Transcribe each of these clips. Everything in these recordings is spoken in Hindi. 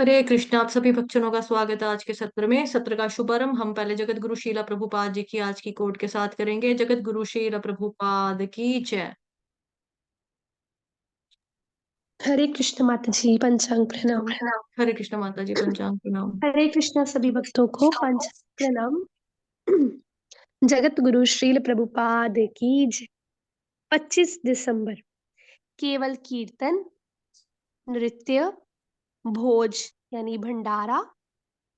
हरे कृष्ण। आप सभी भक्तजनों का स्वागत है आज के सत्र में। सत्र का शुभारंभ हम पहले जगत गुरु शीला प्रभुपाद जी की आज की कोट के साथ करेंगे। जगत गुरु शीला प्रभुपाद की जय। हरे कृष्ण माता जी, पंचांग प्रणाम। हरे कृष्ण माता जी, पंचांग प्रणाम। हरे कृष्ण सभी भक्तों को पंचांग प्रणाम। जगत गुरु श्रील प्रभुपाद की जय। 25 दिसंबर केवल कीर्तन, नृत्य, भोज यानी भंडारा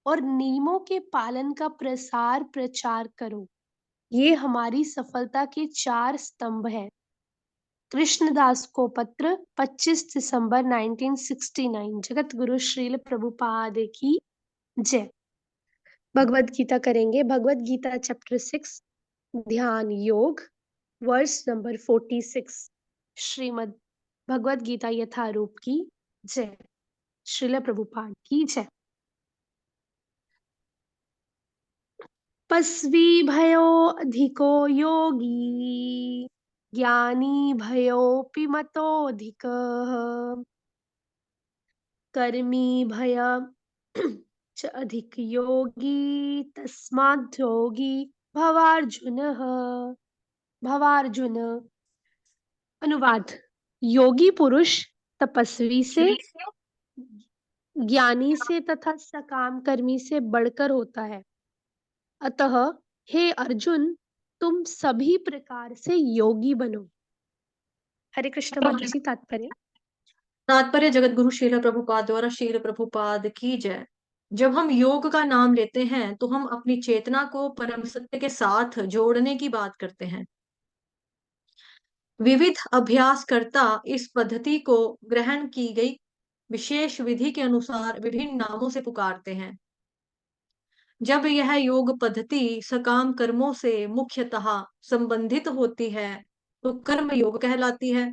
और नियमों के पालन का प्रसार प्रचार करो। ये हमारी सफलता के 4 स्तंभ हैं। कृष्णदास को पत्र 25 दिसंबर 1969। जगत गुरु श्रील प्रभुपाद की जय। भगवत गीता करेंगे। भगवत गीता चैप्टर 6, ध्यान योग, वर्स नंबर 46। श्रीमद् भगवत गीता यथारूप की जय। श्रील प्रभुपाद की जय। तपस्वी भयो अधिको योगी, ज्ञानी भयोऽपि मतोऽधिकः, कर्मी भय च अधिक योगी, तस्माद् योगी भवार्जुनः। भवार्जुन। अनुवाद। योगी पुरुष तपस्वी से, ज्ञानी से तथा सकाम कर्मी से बढ़कर होता है। अतः हे अर्जुन, तुम सभी प्रकार से योगी बनो। हरे कृष्ण माता जी। तात्पर्य। तात्पर्य जगत गुरु शीला प्रभुपाद द्वारा शील प्रभुपाद की जय। जब हम योग का नाम लेते हैं तो हम अपनी चेतना को परम सत्य के साथ जोड़ने की बात करते हैं। विविध अभ्यासकर्ता इस पद्धति को ग्रहण की गई विशेष विधि के अनुसार विभिन्न नामों से पुकारते हैं। जब यह योग पद्धति सकाम कर्मों से मुख्यतः संबंधित होती है तो कर्म योग कहलाती है।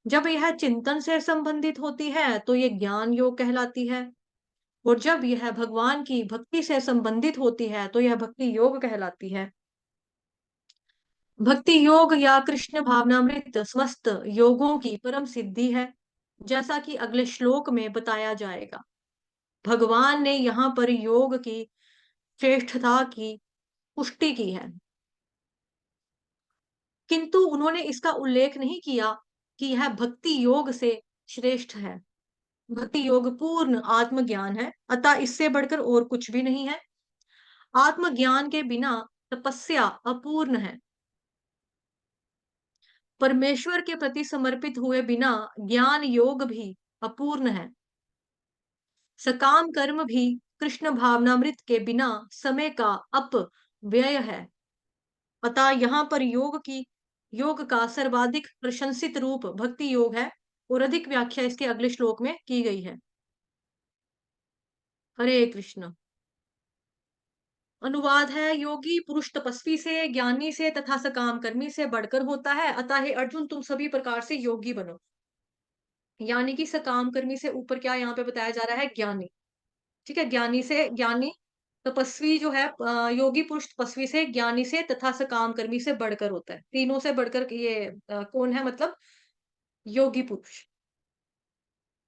जब यह चिंतन से संबंधित होती है तो ये ज्ञान योग कहलाती है। और जब यह भगवान की भक्ति से संबंधित होती है तो यह भक्ति योग कहलाती है। भक्ति योग या कृष्ण भावनामृत समस्त योगों की परम सिद्धि है, जैसा कि अगले श्लोक में बताया जाएगा। भगवान ने यहाँ पर योग की श्रेष्ठता की पुष्टि की है, किंतु उन्होंने इसका उल्लेख नहीं किया कि यह भक्ति योग से श्रेष्ठ है। भक्ति योग पूर्ण आत्मज्ञान है, अतः इससे बढ़कर और कुछ भी नहीं है। आत्मज्ञान के बिना तपस्या अपूर्ण है। परमेश्वर के प्रति समर्पित हुए बिना ज्ञान योग भी अपूर्ण है। सकाम कर्म भी कृष्ण भावनामृत के बिना समय का अपव्यय है। अतः यहाँ पर योग का सर्वाधिक प्रशंसित रूप भक्ति योग है और अधिक व्याख्या इसके अगले श्लोक में की गई है। हरे कृष्ण। अनुवाद है। योगी पुरुष तपस्वी से, ज्ञानी से तथा सकाम कर्मी से बढ़कर होता है। अतः हे अर्जुन, तुम सभी प्रकार से योगी बनो। यानी कि सकाम कर्मी से ऊपर क्या यहाँ पे बताया जा रहा है? ज्ञानी। ठीक है, ज्ञानी से, ज्ञानी तपस्वी जो है, योगी पुरुष तपस्वी से, ज्ञानी से तथा सकाम कर्मी से बढ़कर होता है। तीनों से बढ़कर ये कौन है? मतलब योगी पुरुष।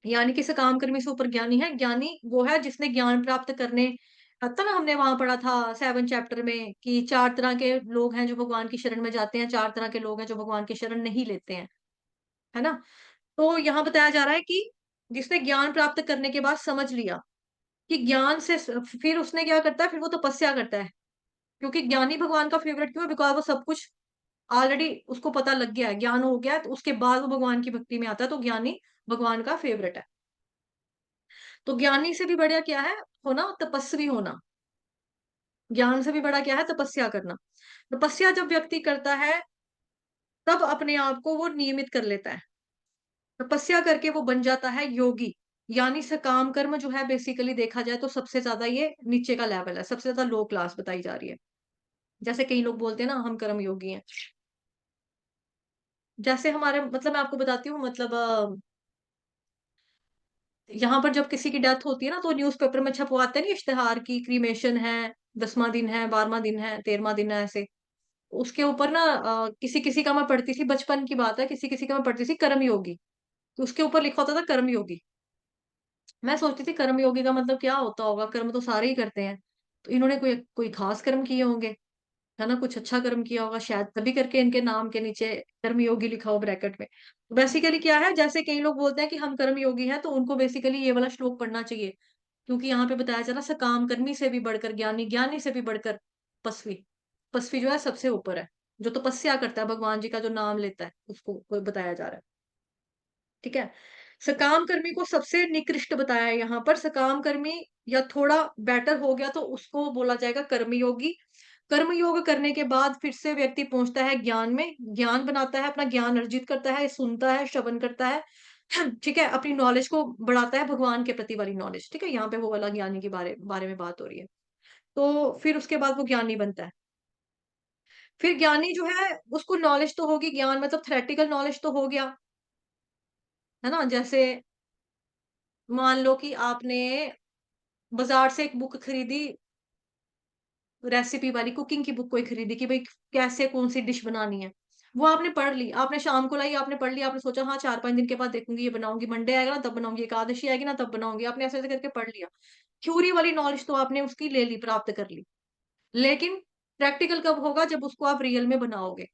यानी कि सकाम कर्मी से ऊपर ज्ञानी है। ज्ञानी वो है जिसने ज्ञान प्राप्त करने, था ना, हमने वहां पढ़ा था 7 चैप्टर में कि 4 तरह के लोग हैं जो भगवान की शरण में जाते हैं, 4 तरह के लोग हैं जो भगवान की शरण नहीं लेते हैं, है ना। तो यहाँ बताया जा रहा है कि जिसने ज्ञान प्राप्त करने के बाद समझ लिया कि ज्ञान से फिर उसने क्या करता है, फिर वो तपस्या करता है। क्योंकि ज्ञानी भगवान का फेवरेट क्यों है? बिकॉज वो सब कुछ ऑलरेडी उसको पता लग गया है, ज्ञान हो गया है, तो उसके बाद वो भगवान की भक्ति में आता है, तो ज्ञानी भगवान का फेवरेट है। तो ज्ञानी से भी बढ़िया क्या है? होना तपस्वी होना। ज्ञान से भी बड़ा क्या है? तपस्या करना। तपस्या जब व्यक्ति करता है तब अपने आप को वो नियमित कर लेता है। तपस्या करके वो बन जाता है योगी। यानी सकाम कर्म जो है, बेसिकली देखा जाए तो सबसे ज्यादा ये नीचे का लेवल है, सबसे ज्यादा लो क्लास बताई जा रही है। जैसे कई लोग बोलते हैं ना, हम कर्म योगी हैं। जैसे हमारे, मतलब मैं आपको बताती हूँ, मतलब यहाँ पर जब किसी की डेथ होती है ना तो न्यूज़पेपर में छपवाते हैं नहीं इश्तेहार की, क्रीमेशन है, 10वां दिन है, 12वां दिन है, 13वां दिन है, ऐसे। उसके ऊपर ना किसी किसी का मैं पढ़ती थी, बचपन की बात है, किसी किसी का मैं पढ़ती थी कर्म योगी, तो उसके ऊपर लिखा होता था कर्म योगी। मैं सोचती थी कर्म योगी का मतलब क्या होता होगा? कर्म तो सारे ही करते हैं। तो इन्होंने कोई कोई खास कर्म किए होंगे, है ना? कुछ अच्छा कर्म किया होगा शायद, तभी करके इनके नाम के नीचे कर्म योगी लिखा हो ब्रैकेट में। बेसिकली क्या है, जैसे कई लोग बोलते हैं कि हम कर्म योगी हैं, तो उनको बेसिकली ये वाला श्लोक पढ़ना चाहिए। क्योंकि यहाँ पे बताया जा रहा है सकाम कर्मी से भी बढ़कर ज्ञानी, ज्ञानी से भी बढ़कर तपस्वी। तपस्वी जो है सबसे ऊपर है, जो तपस्या करता है, भगवान जी का जो नाम लेता है, उसको बताया जा रहा है। ठीक है? सकाम कर्मी को सबसे निकृष्ट बताया है यहाँ पर। सकाम कर्मी या थोड़ा बेटर हो गया तो उसको बोला जाएगा कर्मयोगी। कर्मयोग करने के बाद फिर से व्यक्ति पहुँचता है ज्ञान में, ज्ञान बनाता है, अपना ज्ञान अर्जित करता है, सुनता है, श्रवण करता है। ठीक है? अपनी नॉलेज को बढ़ाता है, भगवान के प्रति वाली नॉलेज, ठीक है? यहाँ पे वो वाला ज्ञानी के बारे बारे में बात हो रही है। तो फिर उसके बाद वो ज्ञानी बनता है। फिर ज्ञानी जो है उसको नॉलेज तो होगी, ज्ञान मतलब थ्योरेटिकल नॉलेज तो हो गया, है ना? जैसे मान लो कि आपने बाज़ार से एक बुक खरीदी, रेसिपी वाली कुकिंग की बुक कोई खरीदी कि भई कैसे कौन-सी डिश बनानी है। वो आपने पढ़ ली, आपने शाम को लाई, आपने पढ़ ली, आपने सोचा हाँ 4-5 दिन के बाद देखूँगी ये बनाऊँगी, मंडे आएगा ना तब बनाऊँगी, एकादशी आएगी ना तब बनाऊँगी, आपने ऐसे-ऐसे करके पढ़ लिया। थ्योरी वाली नॉलेज तो आपने उसकी ले ली, प्राप्त कर ली। लेकिन प्रैक्टिकल कब होगा जब उसको आप रियल में बनाओगे,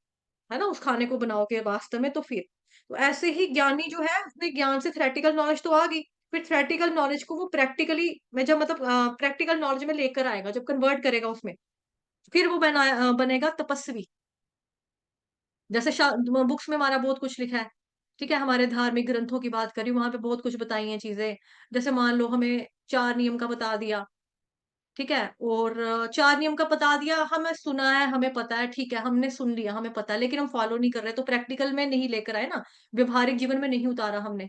है ना? उस खाने को बनाओगे वास्तव में तो फिर। तो ऐसे ही ज्ञानी जो है उसने ज्ञान से थ्योरेटिकल नॉलेज तो आ गई, फिर थ्योरेटिकल नॉलेज को वो प्रैक्टिकली में जब मतलब प्रैक्टिकल नॉलेज में लेकर आएगा, जब कन्वर्ट करेगा उसमें, फिर वो बनेगा तपस्वी। जैसे बुक्स में हमारा बहुत कुछ लिखा है, ठीक है? हमारे धार्मिक ग्रंथों की बात करी, वहाँ पे बहुत कुछ बताई हैं चीज़ें। जैसे मान लो हमें 4 नियम का बता दिया, ठीक है? और 4 नियम का बता दिया, हमें सुना है, हमें पता है, ठीक है, हमने सुन लिया, हमें पता है, लेकिन हम फॉलो नहीं कर रहे, तो प्रैक्टिकल में नहीं लेकर आए ना, व्यावहारिक जीवन में नहीं उतारा हमने।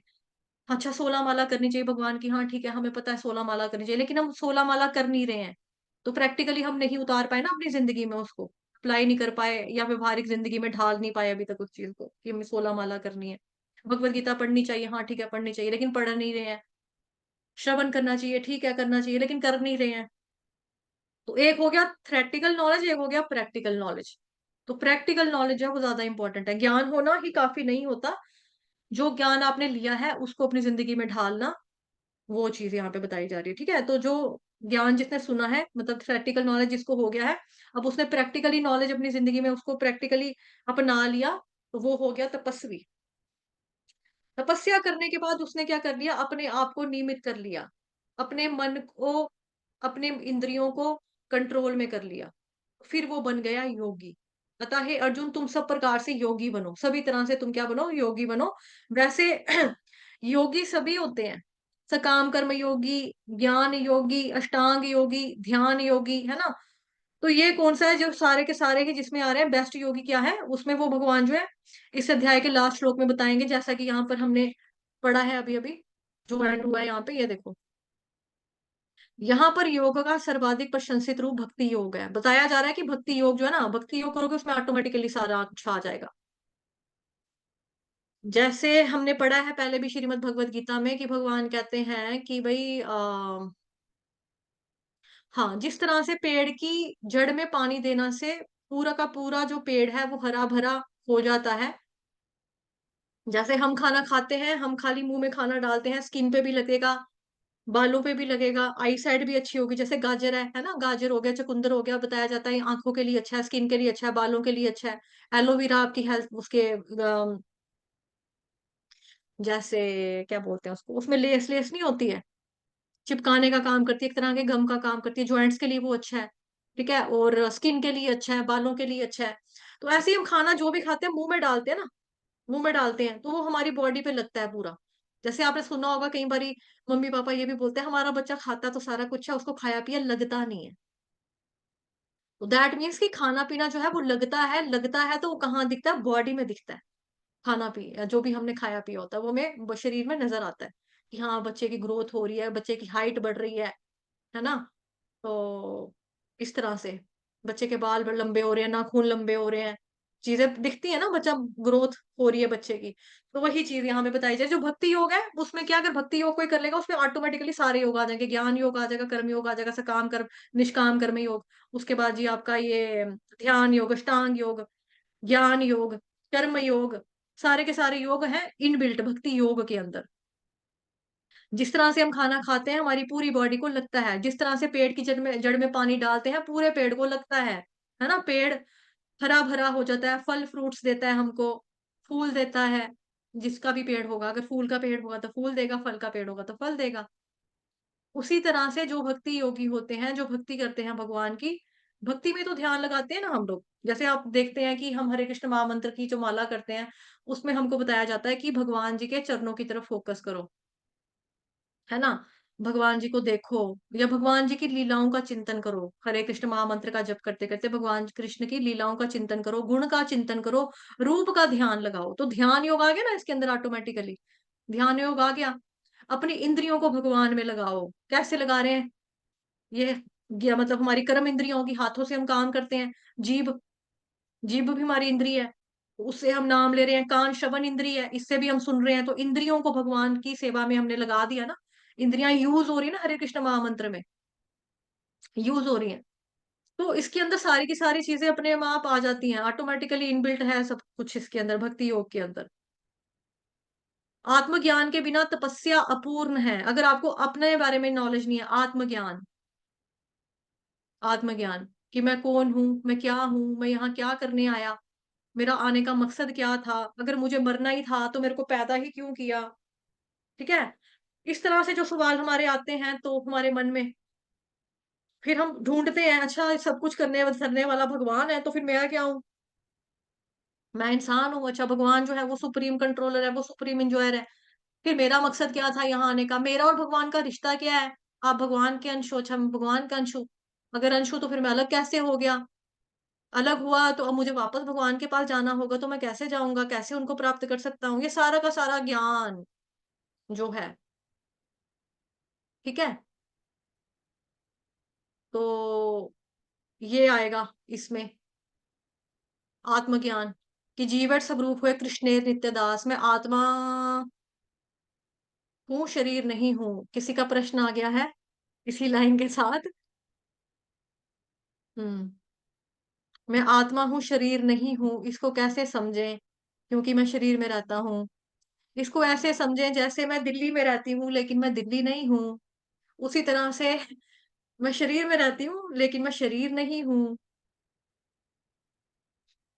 अच्छा 16 माला करनी चाहिए भगवान की, हाँ ठीक है, हमें पता है 16 माला करनी चाहिए, लेकिन हम 16 माला कर नहीं रहे हैं। तो प्रैक्टिकली हम नहीं उतार पाए ना अपनी ज़िंदगी में उसको, अप्लाई नहीं कर पाए या व्यावहारिक ज़िंदगी में ढाल नहीं पाए अभी तक उस चीज़ को, कि हमें 16 माला करनी है। भगवत गीता पढ़नी चाहिए, हाँ ठीक है, पढ़नी चाहिए, लेकिन पढ़ नहीं रहे हैं। श्रवण करना चाहिए, ठीक है, करना चाहिए, लेकिन कर नहीं रहे हैं। तो एक हो गया थ्योरेटिकल नॉलेज, एक हो गया प्रैक्टिकल नॉलेज। तो प्रैक्टिकल नॉलेज जो है वो ज़्यादा इम्पोर्टेंट है। ज्ञान होना ही काफ़ी नहीं होता, जो ज्ञान आपने लिया है उसको अपनी ज़िंदगी में ढालना, वो चीज़ यहाँ पे बताई जा रही है, ठीक है? तो जो ज्ञान जिसने सुना है मतलब थ्योरेटिकल नॉलेज जिसको हो गया है, अब उसने प्रैक्टिकली नॉलेज अपनी ज़िंदगी में उसको प्रैक्टिकली अपना लिया, तो वो हो गया तपस्वी। तपस्या करने के बाद उसने क्या कर लिया, अपने आप को नियमित कर लिया। अपने मन को, अपने इंद्रियों को कंट्रोल में कर लिया। फिर वो बन गया योगी। अतः हे अर्जुन तुम सब प्रकार से योगी बनो। सभी तरह से तुम क्या बनो? योगी बनो। वैसे योगी सभी होते हैं। सकाम कर्म योगी, ज्ञान योगी, अष्टांग योगी, ध्यान योगी, है ना? तो ये कौन-सा है जो सारे के सारे ही जिसमें आ रहे हैं बेस्ट योगी क्या है? उसमें वो भगवान जो है इस अध्याय के लास्ट श्लोक में बताएँगे जैसा कि यहाँ पर हमने पढ़ा है अभी-अभी, जो ऐड हुआ है यहाँ पे ये देखो। यहाँ पर योग का सर्वाधिक प्रशंसित रूप भक्ति योग है। बताया जा रहा है कि भक्ति योग जो है ना, भक्ति योग करोगे उसमें ऑटोमेटिकली सारा कुछ आ जाएगा। जैसे हमने पढ़ा है पहले भी श्रीमद् भगवत गीता में कि भगवान कहते हैं कि भई हाँ, जिस तरह से पेड़ की जड़ में पानी देना से पूरा का पूरा जो पेड़ है वो हरा-भरा हो जाता है। जैसे हम खाना खाते हैं, हम खाली मुँह में खाना डालते हैं, स्किन पे भी लगेगा, बालों पे भी लगेगा, आई साइट भी अच्छी होगी। जैसे गाजर है ना? गाजर हो गया, चुकंदर हो गया, बताया जाता है आँखों के लिए अच्छा है, स्किन के लिए अच्छा है, बालों के लिए अच्छा है। एलोवेरा आपकी हेल्थ उसके जैसे क्या बोलते हैं उसको, उसमें लेस-लेस नहीं होती है? चिपकाने का काम करती है, एक तरह के गम का काम करती है, जॉइंट्स के लिए वो अच्छा है, ठीक है? और स्किन के लिए अच्छा है, बालों के लिए अच्छा है। तो ऐसे ही हम खाना जो भी खाते हैं, मुँह में डालते हैं ना, मुँह में डालते हैं, तो वो हमारी बॉडी पे लगता है पूरा। जैसे आपने सुना होगा कई बारी मम्मी-पापा ये भी बोलते हैं, हमारा बच्चा खाता तो सारा कुछ है, उसको खाया-पिया लगता नहीं है। तो दैट मीन्स कि खाना-पीना जो है वो लगता है तो वो कहाँ दिखता है? बॉडी में दिखता है। जो भी हमने खाया-पिया होता है, वो हमें शरीर में नज़र आता है, कि हाँ, बच्चे की ग्रोथ हो रही है, बच्चे की हाइट बढ़ रही है ना? तो इस तरह से बच्चे के बाल ब लंबे हो रहे हैं, नाखून लंबे हो रहे हैं, चीज़ें दिखती हैं ना बच्चा ग्रोथ हो रही है बच्चे की। तो वही चीज़ यहाँ पे बताई जाए, जो भक्ति योग है उसमें क्या अगर भक्ति योग कोई कर लेगा उसमें ऑटोमेटिकली सारे योग आ जाएँगे, ज्ञान योग आ जाएगा, कर्म योग आ जाएगा, सकाम कर्म, निष्काम कर्म योग। उसके बाद जी आपका ये ध्यान योग, अष्टांग योग, ज्ञान योग, कर्म योग, सारे के सारे योग हैं इनबिल्ट भक्ति योग के अंदर। जिस तरह से हम खाना खाते हैं, हमारी पूरी बॉडी को लगता है। जिस तरह से पेड़ की जड़ में पानी डालते हैं, पूरे पेड़ को लगता है ना? पेड़ हरा-भरा हो जाता है, फल-फ्रूट्स देता है हमको, फूल देता है। जिसका भी पेड़ होगा, अगर फूल का पेड़ होगा तो फूल देगा, फल का पेड़ होगा तो फल देगा। उसी तरह से जो भक्ति योगी होते हैं, जो भक्ति करते हैं भगवान की, भक्ति में तो ध्यान लगाते हैं ना हम लोग। जैसे आप देखते हैं कि हम हरे कृष्ण महामंत्र की जो माला करते हैं, उसमें हमको बताया जाता है कि भगवान जी के चरणों की तरफ फ़ोकस करो, है ना? भगवान जी को देखो या भगवान जी की लीलाओं का चिंतन करो। हरे कृष्ण महामंत्र का जप करते-करते भगवान कृष्ण की लीलाओं का चिंतन करो, गुण का चिंतन करो, रूप का ध्यान लगाओ। तो ध्यान योग आ गया ना इसके अंदर ऑटोमैटिकली। ध्यान योग आ गया। अपनी इंद्रियों को भगवान में लगाओ। कैसे लगा रहे हैं? ये या मतलब हमारी कर्म इंद्रियों की हाथों से हम काम करते हैं। जीभ जीभ भी हमारी इंद्रिय है। उससे हम नाम ले रहे हैं, कान श्रवण इंद्रिय है, इससे भी हम सुन रहे हैं, तो इंद्रियों को भगवान की सेवा में हमने लगा दिया ना। इंद्रियाँ यूज़ हो रही है ना हरे कृष्ण महामंत्र में, यूज़ हो रही हैं। तो इसके अंदर सारी की सारी चीज़ें अपने आप आ जाती हैं, ऑटोमैटिकली इनबिल्ट है सब कुछ इसके अंदर, भक्ति योग के अंदर। आत्मज्ञान के बिना तपस्या अपूर्ण है। अगर आपको अपने बारे में नॉलेज नहीं है, आत्मज्ञान कि मैं कौन हूँ, मैं क्या हूँ, मैं यहाँ क्या करने आया, मेरा आने का मकसद क्या था, अगर मुझे मरना ही था तो मेरे को पैदा ही क्यों किया, ठीक है? इस तरह से जो सवाल हमारे आते हैं तो हमारे मन में, फिर हम ढूँढते हैं, अच्छा सब कुछ करने वाला भगवान है, तो फिर मैं क्या हूँ? मैं इंसान हूँ, अच्छा भगवान जो है वो सुप्रीम कंट्रोलर है, वो सुप्रीम एन्जॉयर है। फिर मेरा मकसद क्या था यहाँ आने का? मेरा और भगवान का रिश्ता क्या है? आप भगवान के अंश हो, अच्छा मैं भगवान का अंश हूँ। अगर अंश हूँ तो फिर मैं अलग कैसे हो गया? अलग हुआ तो अब मुझे वापस भगवान के पास जाना होगा, तो मैं कैसे जाऊँगा? कैसे उनको प्राप्त कर सकता हूँ? ये सारा का सारा ज्ञान जो है, ठीक है? तो ये आएगा इसमें आत्मज्ञान कि जीवेत स्वरूप हुए कृष्णेर नित्य दास। मैं आत्मा हूँ, शरीर नहीं हूँ। किसी का प्रश्न आ गया है इसी लाइन के साथ? हुँ। मैं आत्मा हूँ, शरीर नहीं हूँ, इसको कैसे समझें? क्योंकि मैं शरीर में रहता हूँ। इसको ऐसे समझें जैसे मैं दिल्ली में रहती हूँ, लेकिन मैं दिल्ली नहीं हूँ। उसी तरह से मैं शरीर में रहती हूँ, लेकिन मैं शरीर नहीं हूँ।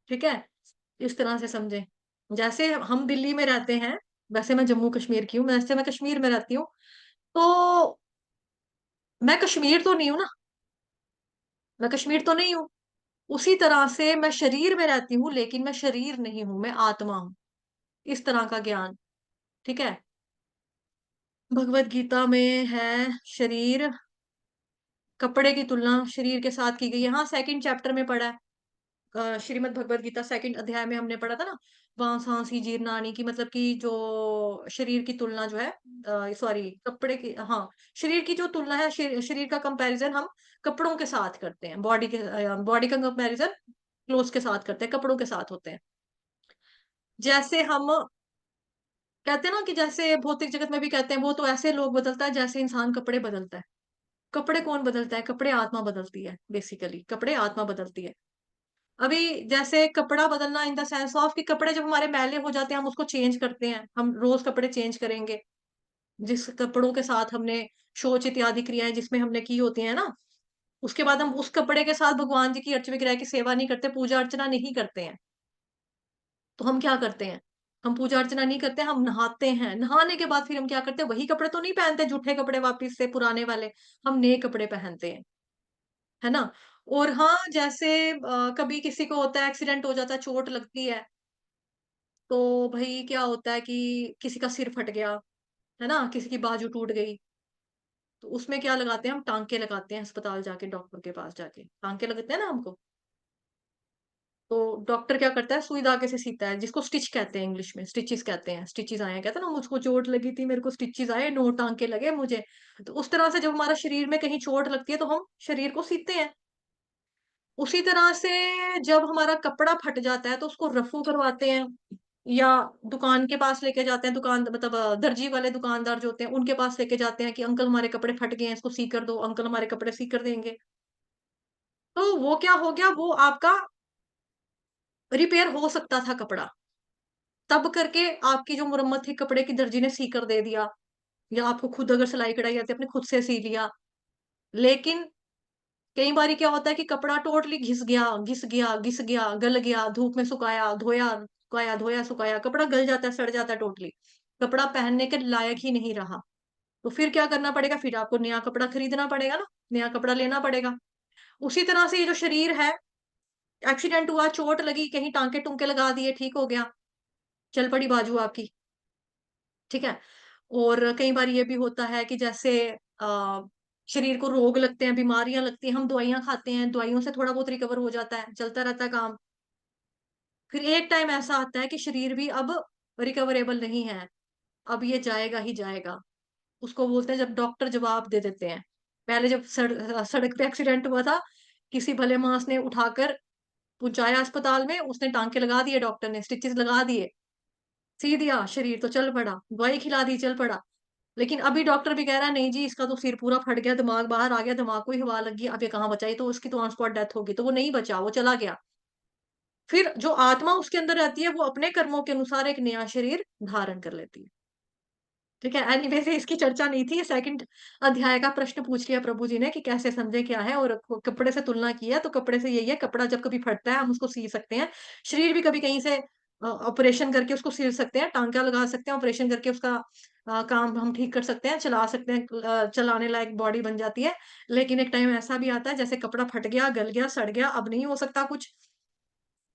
ठीक है? इस तरह से समझें। जैसे हम दिल्ली में रहते हैं, वैसे मैं जम्मू कश्मीर की हूँ, वैसे मैं कश्मीर में रहती हूँ। तो मैं कश्मीर तो नहीं हूँ ना, मैं कश्मीर तो नहीं हूँ। उसी तरह से मैं शरीर में रहती हूँ, लेकिन मैं शरीर नहीं हूँ, मैं आत्मा हूँ। इस तरह का ज्ञान, ठीक है? भगवद गीता में है शरीर कपड़े की तुलना शरीर के साथ की गई है। हाँ, 2nd चैप्टर में पढ़ा है। श्रीमद् भगवद गीता 2nd अध्याय में हमने पढ़ा था ना, वासांसि जीर्णानि की मतलब कि जो शरीर की तुलना जो है सॉरी कपड़े की हाँ, शरीर की जो तुलना है शरीर का कंपैरिज़न हम कपड़ों के साथ करते हैं। बॉडी का कंपैरिज़न क्लोथ्स के साथ करते हैं, कपड़ों के साथ होते हैं। जैसे हम कहते हैं ना कि जैसे भौतिक जगत में भी कहते हैं, वो तो ऐसे लोग बदलता है जैसे इंसान कपड़े बदलता है। कपड़े कौन बदलता है? कपड़े आत्मा बदलती है बेसिकली, कपड़े आत्मा बदलती है। अभी जैसे कपड़ा बदलना इन द सेंस ऑफ कि कपड़े जब हमारे मैले हो जाते हैं, हम उसको चेंज करते हैं। हम रोज़ कपड़े चेंज करेंगे। जिस कपड़ों के साथ हमने शौच इत्यादि क्रियाएँ जिसमें हमने की होती हैं ना, उसके बाद हम उस कपड़े के साथ भगवान जी की अर्च विग्रह की सेवा नहीं करते, पूजा अर्चना नहीं करते हैं। तो हम क्या करते हैं? हम पूजा अर्चना नहीं करते, हम नहाते हैं। नहाने के बाद फिर हम क्या करते हैं? वही कपड़े तो नहीं पहनते, जूठे कपड़े वापिस से पुराने वाले। हम नए कपड़े पहनते हैं। है ना? और हाँ, जैसे कभी किसी को होता है एक्सीडेंट हो जाता है, चोट लगती है, तो भई क्या होता है कि किसी का सिर फट गया, है ना? किसी की बाजू टूट गई, तो उसमें क्या लगाते हैं हम टाँके लगाते हैं अस्पताल जाके, डॉक्टर के पास जाके। टाँके लगते हैं ना हमको, तो डॉक्टर क्या करता है सुई धागे से सीता है, जिसको स्टिच कहते हैं इंग्लिश में, स्टिचेज़ कहते हैं, स्टिचेज़ आए हैं। कहते हैं ना मुझको चोट लगी थी, मेरे को स्टिचेज़ आए, 9 टाँके लगे मुझे। तो उस तरह से जब हमारा शरीर में कहीं चोट लगती है, तो हम शरीर को सीते हैं। उसी तरह से जब हमारा कपड़ा फट जाता है तो उसको रफ़ू करवाते हैं या दुकान के पास लेके जाते हैं दुकान मतलब दर्जी वाले दुकानदार जो होते हैं उनके पास लेके जाते हैं कि अंकल हमारे कपड़े फट गए हैं इसको सी कर दो, अंकल हमारे कपड़े सी कर देंगे। तो वो क्या हो गया वो आपका रिपेयर हो सकता था कपड़ा, तब करके आपकी जो मुरम्मत थी कपड़े की दर्जी ने सी कर दे दिया। या आपको खुद अगर सिलाई-कढ़ाई आती है, आपने खुद से सी लिया। लेकिन कई बारी क्या होता है कि कपड़ा टोटली घिस गया, घिस गया, घिस गया, गल गया, धूप में सुखाया, धोया, सुखाया, धोया, सुखाया, कपड़ा गल जाता है, सड़ जाता है टोटली। कपड़ा पहनने के लायक ही नहीं रहा। तो फिर क्या करना पड़ेगा? फिर आपको नया कपड़ा खरीदना पड़ेगा ना, नया कपड़ा लेना पड़ेगा। उसी तरह से ये जो शरीर है, एक्सीडेंट हुआ, चोट लगी, कहीं टाँके-टूँके लगा दिए, ठीक हो गया, चल पड़ी बाजू आपकी, ठीक है? और कई बार ये भी होता है कि जैसे अ, शरीर को रोग लगते हैं, बीमारियाँ लगती हैं, हम दवाइयाँ खाते हैं, दवाइयों से थोड़ा बहुत रिकवर हो जाता है, चलता रहता है काम। फिर एक टाइम ऐसा आता है कि शरीर भी अब रिकवरेबल नहीं है, अब ये जाएगा ही जाएगा। उसको बोलते हैं जब डॉक्टर जवाब दे देते हैं। पहले जब सड़क पे एक्सीडेंट हुआ था, किसी भले-मानस ने उठाकर पहुँचाया अस्पताल में, उसने टाँके लगा दिए डॉक्टर ने, स्टिचेज़ लगा दिए, सी दिया, शरीर तो चल पड़ा, दवाई खिला दी, चल पड़ा। लेकिन अभी डॉक्टर भी कह रहा है नहीं जी इसका तो सिर पूरा फट गया, दिमाग बाहर आ गया, दिमाग को ही हवा लग गई, अब ये कहाँ बचा? ये तो उसकी तो ऑन स्पॉट डेथ हो गई, तो वो नहीं बचा, वो चला गया। फिर जो आत्मा उसके अंदर रहती है, वो अपने कर्मों के अनुसार एक नया शरीर धारण कर लेती है। ठीक है? एनीवेज़ इसकी चर्चा नहीं थी, ये सेकंड अध्याय का प्रश्न पूछ लिया प्रभु जी ने कि कैसे समझे क्या है और कपड़े से तुलना की है, तो कपड़े से यही है, कपड़ा जब कभी फटता है, हम उसको सी सकते हैं। शरीर भी कभी कहीं से ऑपरेशन करके उसको सिल सकते हैं, टाँका लगा सकते हैं, ऑपरेशन करके उसका काम हम ठीक कर सकते हैं, चला सकते हैं, चलाने लायक बॉडी बन जाती है। लेकिन एक टाइम ऐसा भी आता है, जैसे कपड़ा फट गया, गल गया, सड़ गया, अब नहीं हो सकता कुछ।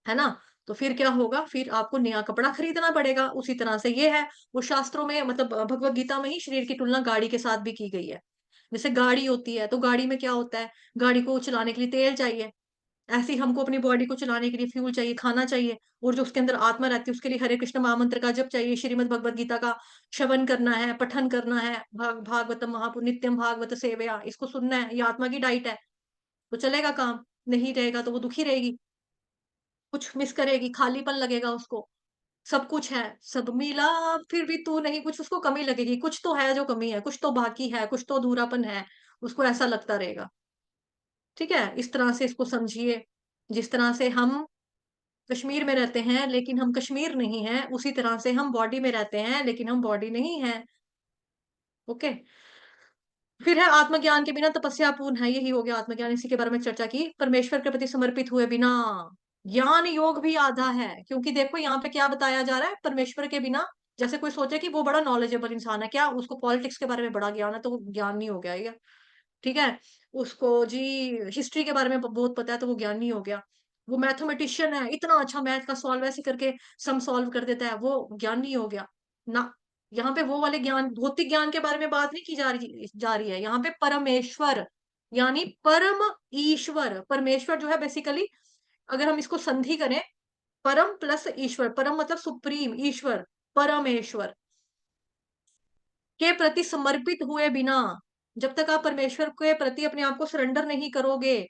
है ना? तो फिर क्या होगा? फिर आपको नया कपड़ा खरीदना पड़ेगा। उसी तरह से ये है, वो शास्त्रों में मतलब भगवद गीता में ही शरीर की तुलना गाड़ी के साथ भी की गई है। जैसे गाड़ी होती है, तो गाड़ी में क्या होता है? गाड़ी को चलाने के लिए तेल चाहिए। ऐसे ही हमको अपनी बॉडी को चलाने के लिए फ्यूल चाहिए, खाना चाहिए और जो उसके अंदर आत्मा रहती है, उसके लिए हरे कृष्ण महामंत्र का जप चाहिए, श्रीमद् भगवद गीता का श्रवण करना है, पठन करना है, भागवतम नित्यम भागवत सेवया, इसको सुनना है, ये आत्मा की डाइट है। तो चलेगा काम, नहीं रहेगा तो वो दुखी रहेगी। कुछ मिस करेगी, खालीपन लगेगा उसको। सब कुछ है, सब मिला फिर भी तू नहीं, कुछ उसको कमी लगेगी, कुछ तो है जो कमी है, कुछ तो बाकी है, कुछ तो अधूरापन है, उसको ऐसा लगता रहेगा। ठीक है? इस तरह से इसको समझिए। जिस तरह से हम कश्मीर में रहते हैं, लेकिन हम कश्मीर नहीं हैं, उसी तरह से हम बॉडी में रहते हैं, लेकिन हम बॉडी नहीं हैं। ओके? फिर है आत्मज्ञान के बिना तपस्या पूर्ण है, यही हो गया आत्मज्ञान, इसी के बारे में चर्चा की। परमेश्वर के प्रति समर्पित हुए बिना ज्ञान योग भी आधा है, क्योंकि देखो यहाँ पे क्या बताया जा रहा है, परमेश्वर के बिना जैसे कोई सोचे कि वो बड़ा नॉलेजेबल इंसान है, क्या उसको पॉलिटिक्स के बारे में बड़ा ज्ञान है, तो वो ज्ञान नहीं हो गया ये, ठीक है? उसको जी हिस्ट्री के बारे में बहुत पता है, तो वो ज्ञानी हो गया। वो मैथमेटिशियन है, इतना अच्छा मैथ का सॉल्व ऐसे करके सम सॉल्व कर देता है, वो ज्ञानी हो गया। ना, यहाँ पे वो वाले ज्ञान, भौतिक ज्ञान के बारे में बात नहीं की जा रही है। यहाँ पे परमेश्वर, यानी परम ईश्वर, परमेश्वर जो है बेसिकली अगर हम इसको संधि करें, परम प्लस ईश्वर, परम मतलब सुप्रीम, ईश्वर, परमेश्वर के प्रति समर्पित हुए बिना, जब तक आप परमेश्वर के प्रति अपने आप को सरेंडर नहीं करोगे,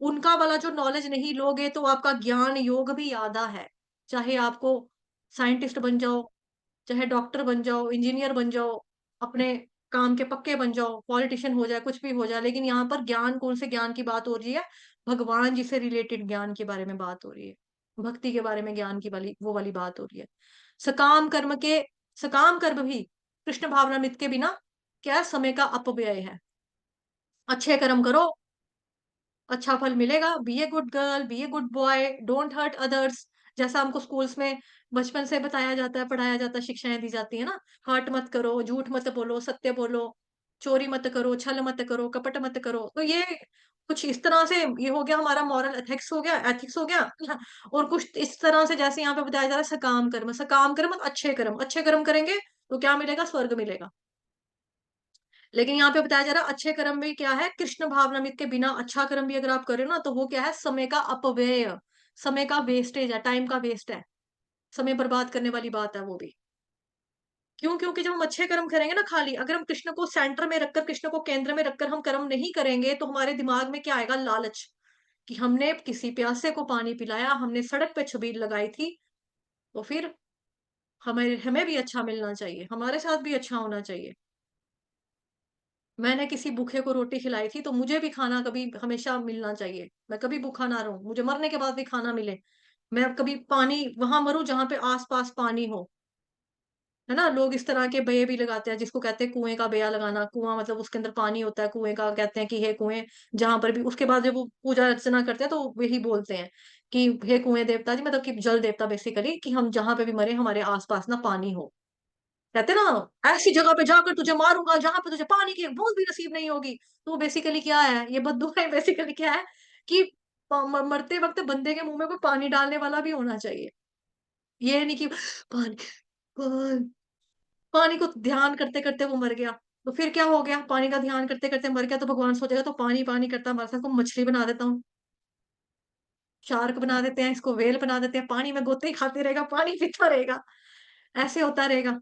उनका वाला जो नॉलेज नहीं लोगे, तो आपका ज्ञान योग भी आधा है। चाहे आपको साइंटिस्ट बन जाओ, चाहे डॉक्टर बन जाओ, इंजीनियर बन जाओ, अपने काम के पक्के बन जाओ, पॉलिटिशियन हो जाए, कुछ भी हो जाए, लेकिन यहाँ पर ज्ञान कौन से ज्ञान की बात हो रही है? भगवान जी से रिलेटेड ज्ञान के बारे में बात हो रही है। भक्ति के बारे में ज्ञान की वाली वो वाली बात हो रही है। सकाम कर्म के सकाम कर्म भी कृष्ण भावनामृत के बिना क्या समय का अपव्यय है। अच्छे कर्म करो, अच्छा फल मिलेगा, be a good girl, be a good boy, don't hurt others, जैसा हमको स्कूल्स में बचपन से बताया जाता है, पढ़ाया जाता है, शिक्षाएँ दी जाती है ना, हर्ट मत करो, झूठ मत बोलो, सत्य बोलो, चोरी मत करो, छल मत करो, कपट मत करो। तो ये कुछ इस तरह से ये हो गया हमारा मॉरल एथिक्स हो गया और कुछ इस तरह से जैसे यहाँ पे बताया जा रहा है सकाम कर्म अच्छे कर्म करेंगे तो क्या मिलेगा? स्वर्ग मिलेगा। लेकिन यहाँ पे बताया जा रहा है अच्छे कर्म भी क्या है? कृष्ण भावनामृत के बिना अच्छा कर्म भी अगर आप कर रहे हो ना, तो वो क्या है? समय का अपव्यय, समय का वेस्टेज है, टाइम का वेस्ट है, समय बर्बाद करने वाली बात है वो भी। क्यों? क्योंकि जब हम अच्छे कर्म करेंगे ना खाली, अगर हम कृष्ण को सेंटर में रखकर, कृष्ण को केंद्र में रखकर हम कर्म नहीं करेंगे, तो हमारे दिमाग में क्या आएगा? लालच, कि हमने किसी प्यासे को पानी पिलाया, हमने सड़क पे छबील लगाई थी, तो फिर हमें हमें भी अच्छा मिलना चाहिए, हमारे साथ भी अच्छा होना चाहिए। मैंने किसी भूखे को रोटी खिलाई थी, तो मुझे भी खाना कभी हमेशा मिलना चाहिए। मैं कभी भूखा ना रहूँ, मुझे मरने के बाद भी खाना मिले। मैं कभी पानी वहाँ मरूँ जहाँ पे आस-पास पानी हो, है ना? लोग इस तरह के बये भी लगाते हैं जिसको कहते हैं कुएँ का बया लगाना। कुआँ मतलब उसके अंदर पानी होता है, कुएँ का कहते हैं कि हे कुएँ, जहाँ पर भी उसके बाद जब वो पूजा अर्चना करते हैं तो वही बोलते हैं कि हे कुएँ देवता जी, मतलब कि जल देवता बेसिकली, कि हम जहाँ पे भी मरे हमारे आस-पास ना पानी हो। कहते हैं ना, ऐसी जगह पे जाकर तुझे मारूँगा जहाँ पे तुझे पानी की एक बूँद भी नसीब नहीं होगी। तो बेसिकली क्या है, ये बद्दुआएँ बेसिकली क्या है कि प म मरते वक़्त बंदे के मुँह में कोई पानी डालने वाला भी होना चाहिए। ये नहीं कि पानी पान पानी को ध्यान करते-करते वो मर गया। तो फिर क्या हो गया? पानी का ध्यान करते-करते मर गया तो भगवान सोचेगा तो पानी-पानी करता मर सा इसको मछली बना देता हूँ, शार्क बना देते हैं, इसको व्हेल बना देते हैं, पानी में गोते ही खाते रहेगा, पानी पीता रहेगा, ऐसे होता रहेगा।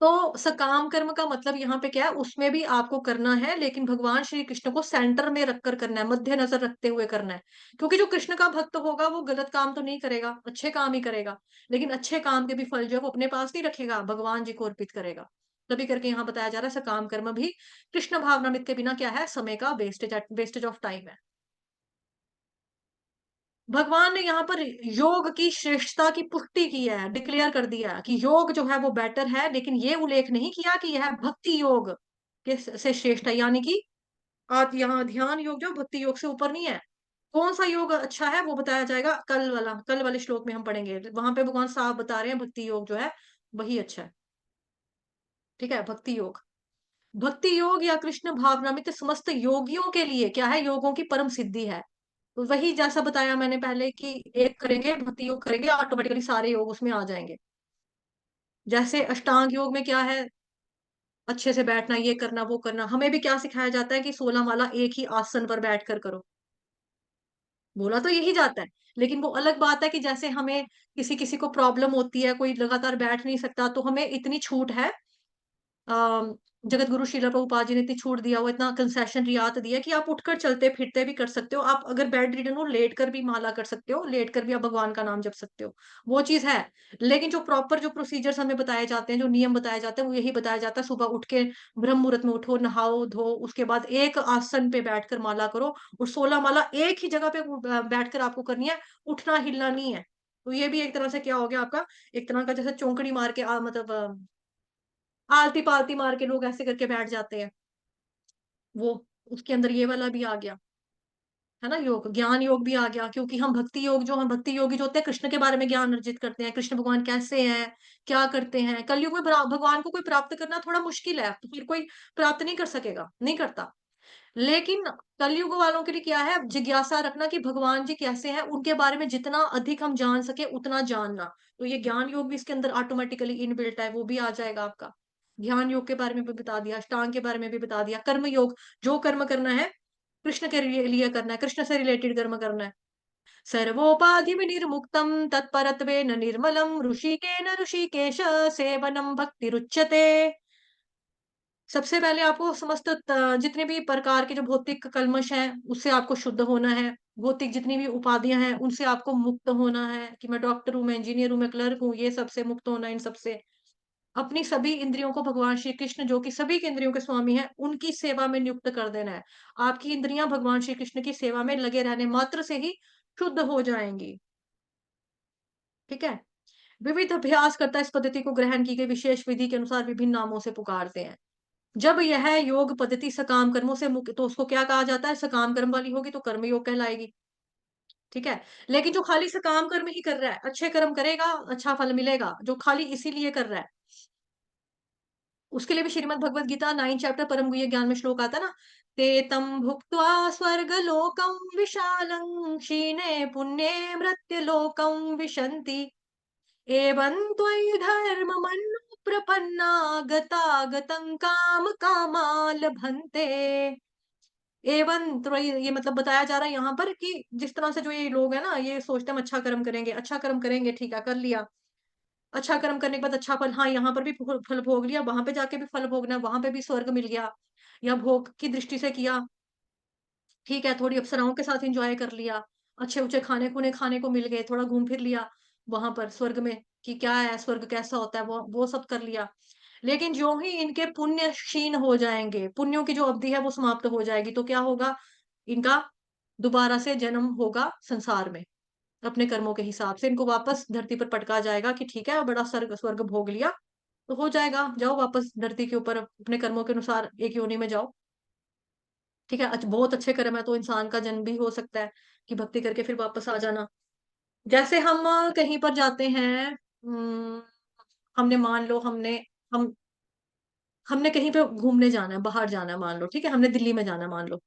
तो सकाम कर्म का मतलब यहाँ पे क्या है, उसमें भी आपको करना है, लेकिन भगवान श्री कृष्ण को सेंटर में रखकर करना है, मध्य नज़र रखते हुए करना है। क्योंकि जो कृष्ण का भक्त होगा, वो गलत काम तो नहीं करेगा, अच्छे काम ही करेगा। लेकिन अच्छे काम के भी फल जो है, वो अपने पास नहीं रखेगा, भगवान जी को अर्पित करेगा। तभी करके यहाँ बताया जा रहा है, सकाम कर्म भी कृष्ण भावनामृत के बिना क्या है, समय का वेस्टेज ऑफ टाइम है। भगवान ने यहाँ पर योग की श्रेष्ठता की पुष्टि की है, डिक्लेयर कर दिया है कि योग जो है वो बेटर है, लेकिन ये उल्लेख नहीं किया कि यह भक्ति योग के से श्रेष्ठ है, यानी कि आप यहाँ ध्यान योग जो भक्ति योग से ऊपर नहीं है। कौन सा योग अच्छा है वो बताया जाएगा कल वाले श्लोक में हम पढ़ेंगे। वहां पे भगवान साफ बता रहे हैं भक्ति योग जो है वही अच्छा है। ठीक है, भक्ति योग। भक्ति योग या कृष्ण भावनामृत समस्त योगियों के लिए क्या है, योगों की परम सिद्धि है। तो वही जैसा बताया मैंने पहले कि एक करेंगे, भक्ति योग करेंगे, ऑटोमेटिकली सारे योग उसमें आ जाएँगे। जैसे अष्टांग योग में क्या है, अच्छे से बैठना, ये करना, वो करना। हमें भी क्या सिखाया जाता है कि 16 माला एक ही आसन पर बैठकर करो। बोला तो यही जाता है, लेकिन वो अलग बात है कि जैसे हमें किसी-किसी को प्रॉब्लम होती है, कोई लगातार बैठ नहीं सकता, तो हमें इतनी छूट है, अ, जगत गुरु श्रील प्रभुपाद जी ने इतनी छूट दिया हुआ, इतना कंसेशन रियायत दिया कि आप उठकर चलते-फिरते भी कर सकते हो। आप अगर बेड रिडन हो, लेट कर भी माला कर सकते हो, लेट कर भी आप भगवान का नाम जप सकते हो। वो चीज़ है। लेकिन जो प्रॉपर जो प्रोसीजर्स हमें बताए जाते हैं, जो नियम बताए जाते हैं, वो यही बताया जाता है, सुबह उठ के ब्रह्म मुहूर्त में उठो, नहाओ-धो, उसके बाद एक आसन पे बैठकर माला करो और 16 माला एक ही जगह पे बैठकर आपको करनी है, उठना, हिलना नहीं है। तो ये भी एक तरह से क्या हो गया आपका, एक तरह का जैसे चौंकड़ी मार के मतलब आलती-पालती मार के लोग ऐसे करके बैठ जाते हैं, वो उसके अंदर ये वाला भी आ गया, है ना योग, ज्ञान योग भी आ गया क्योंकि हम भक्ति योग जो हम भक्ति योगी जो होते हैं कृष्ण के बारे में ज्ञान अर्जित करते हैं, कृष्ण भगवान कैसे हैं, क्या करते हैं। कलयुग में भगवान को कोई प्राप्त करना थोड़ा मुश्किल है, तो फिर कोई प्राप्त नहीं कर सकेगा, नहीं करता। लेकिन कलयुग वालों के लिए क्या है, जिज्ञासा रखना कि भगवान जी कैसे हैं, उनके बारे में जितना अधिक हम जान सके उतना जानना। तो ये ज्ञान योग भी इसके अंदर ऑटोमेटिकली इनबिल्ट है, वो भी आ जाएगा आपका। ध्यान योग के बारे में भी बता दिया, अष्टांग के बारे में भी बता दिया, कर्म योग, जो कर्म करना है, कृष्ण के लिए करना है, कृष्ण से रिलेटेड कर्म करना है। सर्वोपाधि विनिर्मुक्तम तत्परत्वेन निर्मलम ऋषिकेन ऋषिकेश सेवनम भक्तिरुच्यते। सबसे पहले आपको समस्त जितने भी प्रकार के जो भौतिक कल्मश हैं, उससे आपको शुद्ध होना है। भौतिक जितनी भी उपाधियाँ हैं, उनसे आपको मुक्त होना है कि मैं डॉक्टर हूँ, मैं इंजीनियर हूँ, मैं क्लर्क हूँ, ये सब से मुक्त होना है इन सब से। अपनी सभी इंद्रियों को भगवान श्री कृष्ण जो कि सभी के इंद्रियों के स्वामी हैं, उनकी सेवा में नियुक्त कर देना है। आपकी इंद्रियाँ भगवान श्री कृष्ण की सेवा में लगे रहने मात्र से ही शुद्ध हो जाएँगी। ठीक है? विविध अभ्यास करता इस पद्धति को ग्रहण की गई विशेष विधि के अनुसार विभिन्न नामों से पुकारते हैं। जब यह योग पद्धति सकाम कर्मों से मुक्त तो उसको क्या कहा जाता है? सकाम कर्म वाली होगी तो कर्म योग कहलाएगी, ठीक है? लेकिन जो खाली सकाम कर्म ही कर रहा है, अच्छे कर्म करेगा, अच्छा फल मिलेगा, जो खाली इसीलिए कर रहा है, उसके लिए भी श्रीमद् भगवद गीता 9 चैप्टर परम गुह्य ज्ञान में श्लोक आता है ना, ते तं भुक्त्वा स्वर्गलोकं विशालं क्षीणे पुण्ये मृत्युलोकं विशन्ति एवं त्वयि धर्ममन्नु प्रपन्ना गतागतं कामकामा लभन्ते। एवं तो ये मतलब बताया जा रहा है यहाँ पर कि जिस तरह से जो ये लोग हैं ना, ये सोचते हैं हम अच्छा कर्म करेंगे, ठीक है, कर लिया। अच्छा कर्म करने के बाद अच्छा फल, हाँ, यहाँ पर भी फल भोग लिया, वहाँ पे जाके भी फल भोगना है, वहाँ पे भी स्वर्ग मिल गया। या भोग की दृष्टि से किया, ठीक है, थोड़ी अप्सराओं के साथ एन्जॉय कर लिया, अच्छे-ऊँचे खाने-खूने खाने को मिल गए, थोड़ा घूम फिर लिया वहाँ पर स्वर्ग में कि क्या है, स्वर्ग कैसा होता है, वो सब कर लिया। लेकिन ज्यों ही इनके पुण्य क्षीण हो जाएँगे, पुण्यों की जो अवधि है वो समाप्त हो जाएगी, तो क्या होगा? इनका दोबारा से जन्म होगा संसार में, अपने कर्मों के हिसाब से इनको वापस धरती पर पटका जाएगा कि ठीक है, बड़ा स्वर्ग स्वर्ग भोग लिया, तो हो जाएगा, जाओ वापस धरती के ऊपर अपने कर्मों के अनुसार एक योनि में जाओ। ठीक है? बहुत अच्छे कर्म है तो इंसान का जन्म भी हो सकता है कि भक्ति करके फिर वापस आ जाना। जैसे हम कहीं पर जाते हैं, हमने मान लो हम हमने कहीं पे घूमने जाना है, बाहर जाना है मान लो, ठीक है? हमने दिल्ली में जाना है मान लो।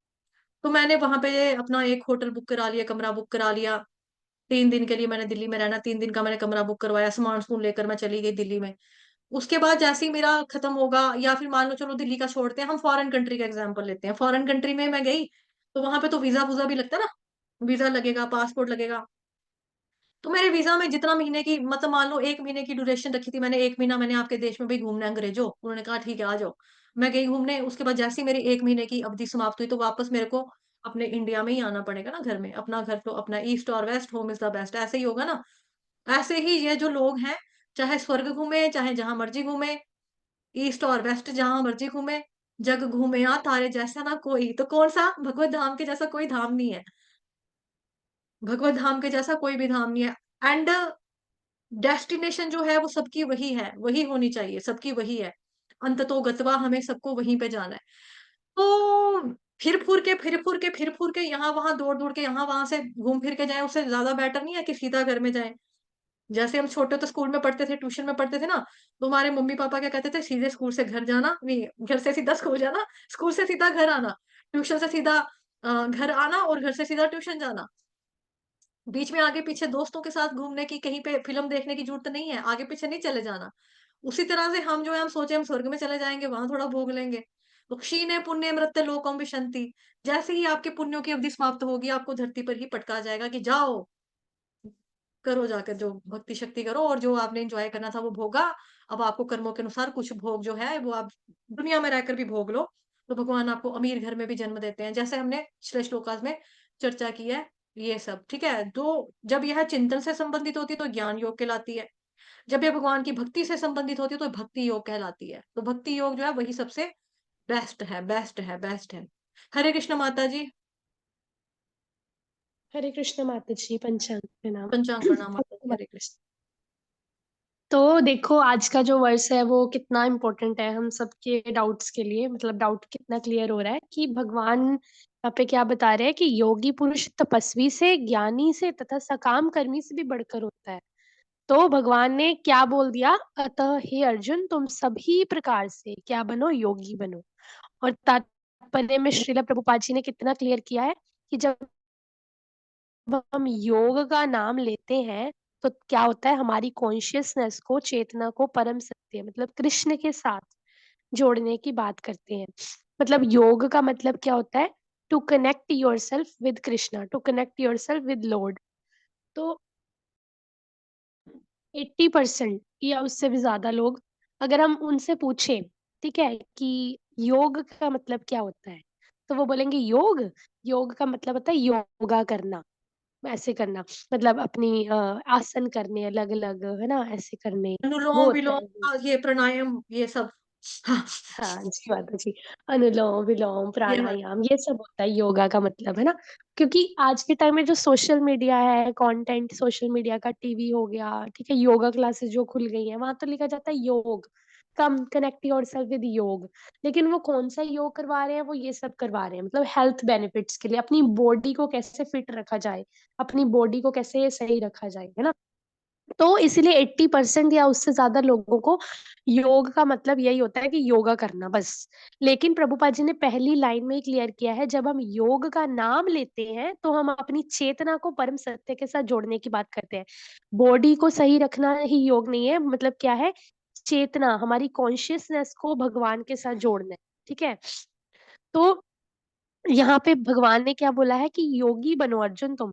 तो मैंने वहाँ पे अपना एक होटल बुक करा लिया, कमरा बुक करा लिया। 3 दिन के लिए मैंने दिल्ली में रहना, 3 दिन का मैंने कमरा बुक करवाया, सामान-समून लेकर मैं चली गई दिल्ली में। उसके बाद जैसे ही मेरा खत्म होगा, या फिर मान लो चलो दिल्ली का छोड़ते हैं, हम फॉरेन कंट्री का एग्ज़ाम्पल लेते हैं। फॉरेन कंट्री में मैं गई, तो वहाँ पे तो वीज़ा-वूज़ा भी लगता है ना, वीज़ा लगेगा, पासपोर्ट लगेगा। तो मेरे वीज़ा में जितना महीने की मतलब मान लो 1 महीने की ड्यूरेशन रखी थी मैंने, 1 महीना मैंने आपके देश में भी घूमना है अंग्रेज़ों। उन्होंने कहा ठीक है आ जाओ। मैं गई घूमने, उसके बाद जैसे ही मेरी 1 महीने की अवधि समाप्त हुई, तो वापस मेरे को अपने इंडिया में ही आना पड़ेगा ना घर में। अपना घर तो अपना, ईस्ट और west, home is the best, ऐसे ही होगा ना। ऐसे ही ये जो लोग हैं, चाहे स्वर्ग घूमे, चाहे जहाँ मर्ज़ी घूमे, ईस्ट और वेस्ट जहाँ मर्ज़ी घूमे, जग घूमे तारे जैसा ना कोई। तो कौन-सा भगवत धाम के जैसा कोई धाम नहीं है। भगवत धाम के जैसा कोई भी धाम नहीं है। एंड डेस्टिनेशन जो है वो सबकी वही है, वही होनी चाहिए, सबकी वही है। अंततो गत्वा हमें सबको वहीं पे जाना है। तो फिर-फुर के यहाँ-वहाँ, दौड़-दौड़ के यहाँ-वहाँ से घूम फिर के जाएँ, उससे ज़्यादा बेटर नहीं है कि सीधा घर में जाएँ। जैसे हम छोटे तो स्कूल में पढ़ते थे, ट्यूशन में पढ़ते थे ना, तो हमारे मम्मी-पापा क्या कहते थे, सीधे स्कूल से घर जाना, नहीं, घर से सीधा स्कूल जाना, स्कूल से सीधा घर आना, ट्यूशन से सीधा घर आना और घर से सीधा ट्यूशन जाना। बीच में आगे-पीछे दोस्तों के साथ घूमने की, कहीं पे फ़िल्म देखने की ज़रूरत नहीं है, आगे-पीछे नहीं चले जाना। उसी तरह से हम जो है, हम सोचे हम स्वर्ग में चले जाएँगे, वहाँ थोड़ा भोग लेंगे। तो क्षीणे पुण्य मृत्य लोकं विशन्ति। जैसे ही आपके पुण्यों की अवधि समाप्त होगी, आपको धरती पर ही पटका जाएगा कि जाओ, करो जाकर जो भक्ति शक्ति करो, और जो आपने एन्जॉय करना था वो भोगा। अब आपको कर्मों के अनुसार कुछ भोग जो है वो आप दुनिया में रहकर भी भोग लो। तो भगवान आपको अमीर घर में भी जन्म देते हैं। जैसे हमने पिछले श्लोकास में चर्चा की है, ये सब, ठीक है? तो जब यह चिंतन से संबंधित होती है तो ज्ञान योग कहलाती है। जब ये भगवान की भक्ति से संबंधित होती है तो भक्ति योग कहलाती है। तो भक्ति योग जो है वही सबसे बेस्ट है, बेस्ट है, बेस्ट है। हरे कृष्ण माता जी, हरे कृष्ण माता जी, पंचांग प्रणाम। पंचांग प्रणाम माता जी, हरे कृष्ण। तो देखो आज का जो वर्स है वो कितना इम्पोर्टेंट है हम सबके डाउट्स के लिए, मतलब डाउट कितना क्लियर हो रहा है कि भगवान यहाँ पे क्या बता रहे हैं कि योगी पुरुष तपस्वी से, ज्ञानी से तथा सकाम कर्मी से भी बढ़कर होता है। तो भगवान ने क्या बोल दिया, अतः हे अर्जुन तुम सभी प्रकार से क्या बनो, योगी बनो। और तात्पर्य में श्रील प्रभुपाद जी ने कितना क्लियर किया है कि जब हम योग का नाम लेते हैं तो क्या होता है, हमारी कॉन्शियसनेस को, चेतना को परम सत्य मतलब कृष्ण के साथ जोड़ने की बात करते हैं। मतलब योग का मतलब क्या होता है, to connect yourself with Krishna, to connect yourself with lord. तो 80% या उससे भी ज्यादा लोग, अगर हम उनसे पूछें, ठीक है, कि योग का मतलब क्या होता है, तो वो बोलेंगे योग, योग का मतलब होता है योगा करना, ऐसे करना, मतलब अपनी आसन करने अलग अलग, है ना, ऐसे करने, वो होता अनुलोम-विलोम, है योग। ये प्राणायाम, ये सब। हाँ, हाँ जी माता जी, अनुलोम विलोम ये वाला। प्राणायाम ये सब होता है योगा का मतलब, है ना। क्योंकि आज के टाइम में जो सोशल मीडिया है, कंटेंट सोशल मीडिया का, टीवी हो गया, ठीक है, योगा क्लासेस जो खुल गई हैं वहां तो लिखा जाता है योग, कम कनेक्ट योरसेल्फ विद योग। लेकिन वो कौन सा योग करवा रहे हैं, वो ये सब करवा रहे हैं मतलब हेल्थ बेनिफिट्स के लिए, अपनी बॉडी को कैसे फिट रखा जाए, अपनी बॉडी को कैसे सही रखा जाए, है ना। तो इसलिए 80% या उससे ज्यादा लोगों को योग का मतलब यही होता है कि योगा करना बस। लेकिन प्रभुपाद जी ने पहली लाइन में ही क्लियर किया है, जब हम योग का नाम लेते हैं तो हम अपनी चेतना को परम सत्य के साथ जोड़ने की बात करते हैं। बॉडी को सही रखना ही योग नहीं है, मतलब क्या है, चेतना, हमारी कॉन्शियसनेस को भगवान के साथ जोड़ना है, ठीक है। तो यहाँ पे भगवान ने क्या बोला है कि योगी बनो अर्जुन तुम,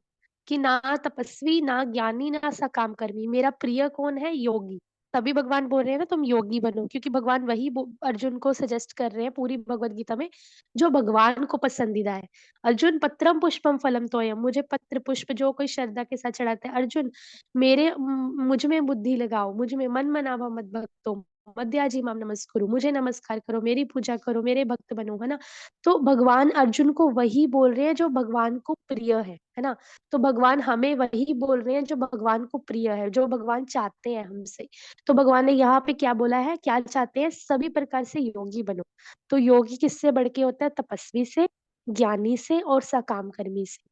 कि ना तपस्वी ना ज्ञानी ना सकाम कर्मी, मेरा प्रिय कौन है, योगी। तभी भगवान बोल रहे हैं ना तुम योगी बनो, क्योंकि भगवान वही अर्जुन को सजेस्ट कर रहे हैं पूरी भगवत गीता में जो भगवान को पसंदीदा है। अर्जुन पत्रम पुष्पम फलम तोयम, मुझे पत्र पुष्प जो कोई श्रद्धा के साथ चढ़ाते हैं, अर्जुन मुझ में बुद्धि लगाओ, मुझ में मन मनावा मत भक्तो मध्याजी माम नमस्कुरु, मुझे नमस्कार करो, मेरी पूजा करो, मेरे भक्त बनो, है ना? तो भगवान अर्जुन को वही बोल रहे हैं जो भगवान को प्रिय है ना? तो भगवान हमें वही बोल रहे हैं जो भगवान को प्रिय है, जो भगवान चाहते हैं हमसे। तो भगवान ने यहाँ पे क्या बोला है, क्या चाहते हैं? सभी प्रकार से योगी बनो। तो योगी किससे बढ़ के होता है? तपस्वी से, ज्ञानी से और सकाम कर्मी से,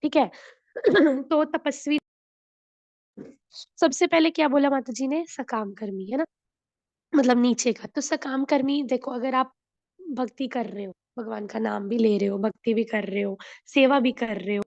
ठीक है? तो तपस्वी सबसे पहले क्या बोला माताजी ने? सकाम कर्मी, है ना? मतलब नीचे का। तो सकाम कर्मी देखो अगर आप भक्ति कर रहे हो, भगवान का नाम भी ले रहे हो, भक्ति भी कर रहे हो, सेवा भी कर रहे हो,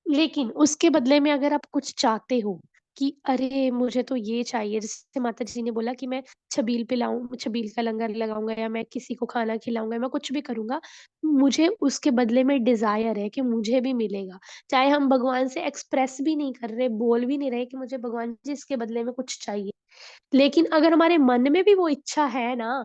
लेकिन उसके बदले में अगर आप कुछ चाहते हो कि अरे! मुझे तो ये चाहिए, जैसे माताजी ने बोला कि मैं छबील पिलाऊँ, छबील का लंगर लगाऊँगा या मैं किसी को खाना खिलाऊँगा, मैं कुछ भी करूँगा, मुझे उसके बदले में डिज़ायर है कि मुझे भी मिलेगा। चाहे हम भगवान से एक्सप्रेस भी नहीं कर रहे, बोल भी नहीं रहे कि मुझे भगवान जी इसके बदले में कुछ चाहिए। लेकिन अगर हमारे मन में भी वो इच्छा है ना,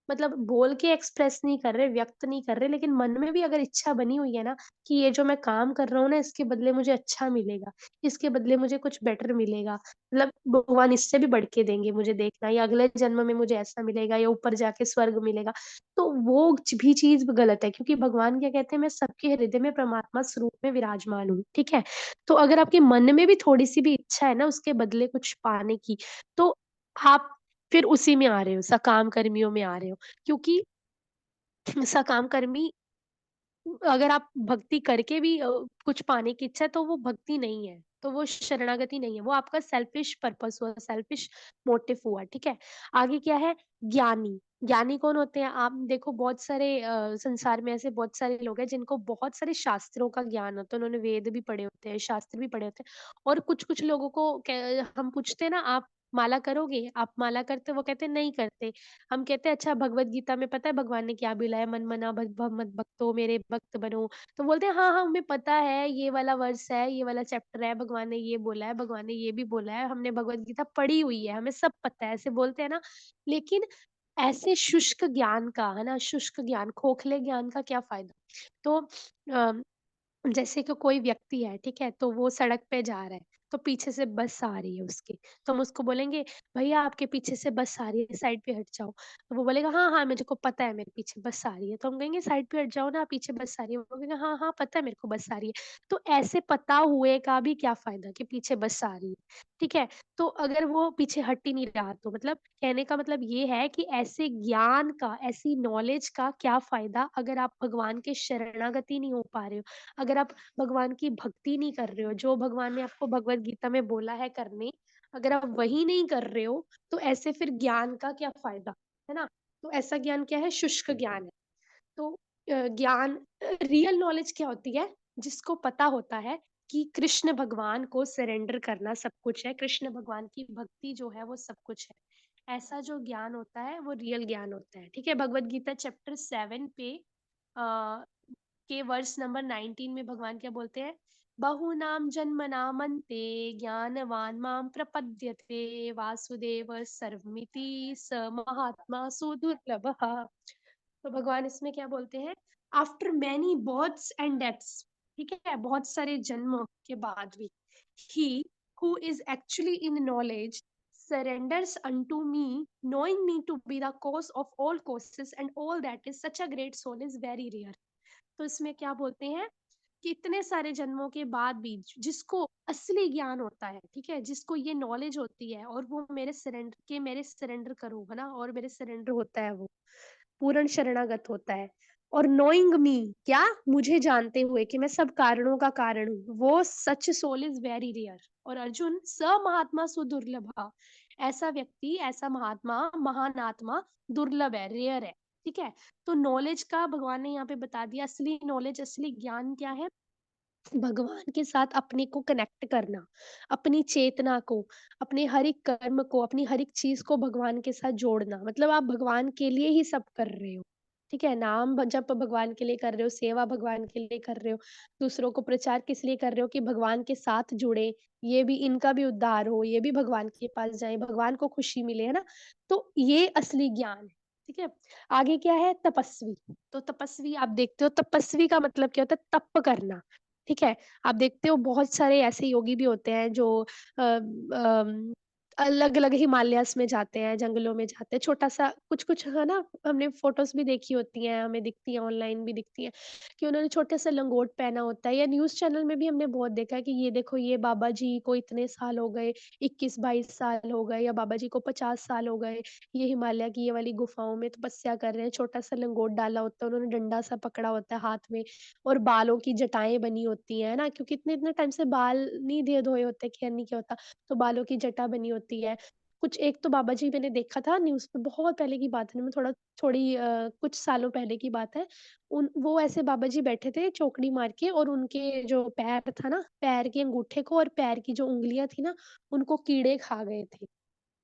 मतलब बोल के एक्सप्रेस नहीं कर रहे, व्यक्त नहीं कर रहे, लेकिन मन में भी अगर इच्छा बनी हुई है ना कि ये जो मैं काम कर रहा हूँ ना, इसके बदले मुझे अच्छा मिलेगा, इसके बदले मुझे कुछ बेटर मिलेगा, मतलब भगवान इससे भी बढ़ के देंगे मुझे देखना या अगले जन्म में मुझे ऐसा मिलेगा या ऊपर जाके स्वर्ग मिलेगा। तो वो भी चीज़ गलत है क्योंकि भगवान क्या कहते हैं, मैं सबके हृदय में परमात्मा स्वरूप में विराजमान हूँ, ठीक है? तो अगर आपके मन में भी थोड़ी-सी भी इच्छा है ना उसके बदले कुछ पाने की, तो आप फिर उसी में आ रहे हो, सकाम कर्मियों में आ रहे हो। क्योंकि सकाम कर्मी अगर आप भक्ति करके भी कुछ पाने की इच्छा है तो वो भक्ति नहीं है, तो वो शरणागति नहीं है, वो आपका सेल्फिश पर्पस हुआ, सेल्फिश मोटिव हुआ, ठीक है? आगे क्या है ज्ञानी, ज्ञानी कौन होते हैं? आप देखो बहुत सारे संसार में ऐसे बहुत सारे लोग हैं जिनको बहुत सारे शास्त्रों का ज्ञान होता है, उन्होंने वेद भी पढ़े होते हैं, शास्त्र भी पढ़े होते हैं और कुछ-कुछ लोगों को क हम पूछते हैं ना आप माला करोगे? आप माला करते हो? वो कहते हैं नहीं करते। हम कहते हैं अच्छा भगवत गीता में पता है भगवान ने क्या बोला है मन मना मत भक्तो मेरे भक्त बनो। तो बोलते हैं हाँ, हाँ, हमें पता है ये वाला वर्स है, ये वाला चैप्टर है, भगवान ने ये बोला है, भगवान ने ये भी बोला है, हमने भगवत गीता पढ़ी हुई है, हमें सब पता है, ऐसे बोलते हैं ना। लेकिन ऐसे शुष्क ज्ञान का, है ना, शुष्क ज्ञान, खोखले ज्ञान का क्या फ़ायदा? तो अ जैसे कि कोई व्यक्ति है, ठीक है? तो वो सड़क पे जा रहा है, तो पीछे से बस आ रही है उसके, तो हम उसको बोलेंगे, "भैया आपके पीछे से बस आ रही है, साइड पे हट जाओ।" तो वो बोलेगा, "हाँ, हाँ, मुझे को पता है मेरे पीछे बस आ रही है।" तो हम कहेंगे, "साइड पे हट जाओ ना, पीछे बस आ रही है।" वो बोलेगा, "हाँ, हाँ, पता है मेरे को बस आ रही है।" तो ऐसे पता हुए का भी क्या फ़ायदा कि पीछे बस आ रही है, ठीक है? तो अगर वो पीछे हट ही नहीं रहा तो मतलब कहने का मतलब ये है कि ऐसे ज्ञान का, ऐसी नॉलेज का क्या फ़ायदा अगर आप भगवान के शरणागति नहीं हो पा रहे हो। अगर आप भगवान की भक्ति नहीं कर रहे हो, जो भगवान ने आपको भगवत गीता में बोला है करने, अगर आप वही नहीं कर रहे हो, तो ऐसे फिर ज्ञान का क्या फ़ायदा, है ना? तो ऐसा ज्ञान क्या है? शुष्क ज्ञान है। तो ज्ञान रियल नॉलेज क्या होती है? जिसको पता होता है कि कृष्ण भगवान को सरेंडर करना सब कुछ है, कृष्ण भगवान की भक्ति जो है वो सब कुछ है। ऐसा जो ज्ञान होता है वो रियल ज्ञान होता है, ठीक है? भगवत गीता चैप्टर 7 पे अ, के वर्स नंबर 19 में भगवान क्या बोलते हैं? "बहुनाम जन्मनामन्ते ज्ञानवान् मां प्रपद्यते वासुदेव सर्वमिति स महात्मा सुदुर्लभः।" तो भगवान इसमें क्या बोलते हैं? After many births and deaths, ठीक है? बहुत सारे जन्मों के बाद भी, he who is actually in knowledge surrenders unto me, knowing me to be the cause of all causes and all that is such a great soul is very rare। तो इसमें क्या बोलते हैं कि इतने सारे जन्मों के बाद भी जिसको असली ज्ञान होता है, ठीक है? जिसको ये नॉलेज होती है और वो मेरे सरेंडर करो, है ना? और मेरे सरेंडर होता है वो, पूर्ण शरणागत होता है। और नोइंग मी क्या? मुझे जानते हुए कि मैं सब कारणों का कारण हूँ, वो सच सोल इज़ वेरी रेयर। और अर्जुन स महात्मा सुदुर्लभः, ऐसा व्यक्ति, ऐसा महात्मा, महान आत्मा दुर्लभ है, रेयर है, ठीक है? तो नॉलेज का भगवान ने यहाँ पे बता दिया, असली नॉलेज, असली ज्ञान क्या है? भगवान के साथ अपने को कनेक्ट करना, अपनी चेतना को, अपने हर एक कर्म को, अपनी हर एक चीज़ को भगवान के साथ जोड़ना। मतलब आप भगवान के लिए ही सब कर रहे हो, ठीक है? नाम जप भगवान के लिए कर रहे हो, सेवा भगवान के लिए कर रहे हो, दूसरों को प्रचार किस लिए कर रहे हो कि भगवान के साथ जुड़े, ये भी इनका भी उद्धार हो, ये भी भगवान के पास जाएँ, भगवान को खुशी मिले, है ना? तो ये असली ज्ञान है, ठीक है? आगे क्या है? तपस्वी। तो तपस्वी आप देखते हो, तपस्वी का मतलब क्या होता है? तप करना। ठीक है? आप देखते हो बहुत सारे ऐसे योगी भी होते हैं जो अलग-अलग हिमालयाज़ में जाते हैं, जंगलों में जाते हैं, छोटा-सा कुछ-कुछ है ना, हमने फ़ोटोज़ भी देखी होती हैं, हमें दिखती हैं, ऑनलाइन भी दिखती हैं, कि उन्होंने छोटा-सा लंगोट पहना होता है, या न्यूज़ चैनल में भी हमने बहुत देखा है कि ये देखो ये बाबा जी को इतने साल हो गए, 21-22 साल हो गए, या बाबा जी को 50 साल हो गए, ये हिमालय की ये वाली गुफ़ाओं में तपस्या कर रहे हैं, छोटा-सा लंगोट डाला होता है, उन्होंने डंडा-सा पकड़ा होता है हाथ में, और बालों की जटाएँ बनी होती हैं, है ना? क्योंकि इतने-इतने टाइम से बाल नहीं धोए होते, केयर नहीं किया होता। तो बालों की जटा बनी होती है। कुछ एक तो बाबा जी मैंने देखा था न्यूज़ पे, बहुत पहले की बात है, मैं कुछ सालों पहले की बात है। उन वो ऐसे बाबा जी बैठे थे चौकड़ी मार के, और उनके जो पैर था ना, पैर के अंगूठे को और पैर की जो उँगलियाँ थी ना, उनको कीड़े खा गए थे,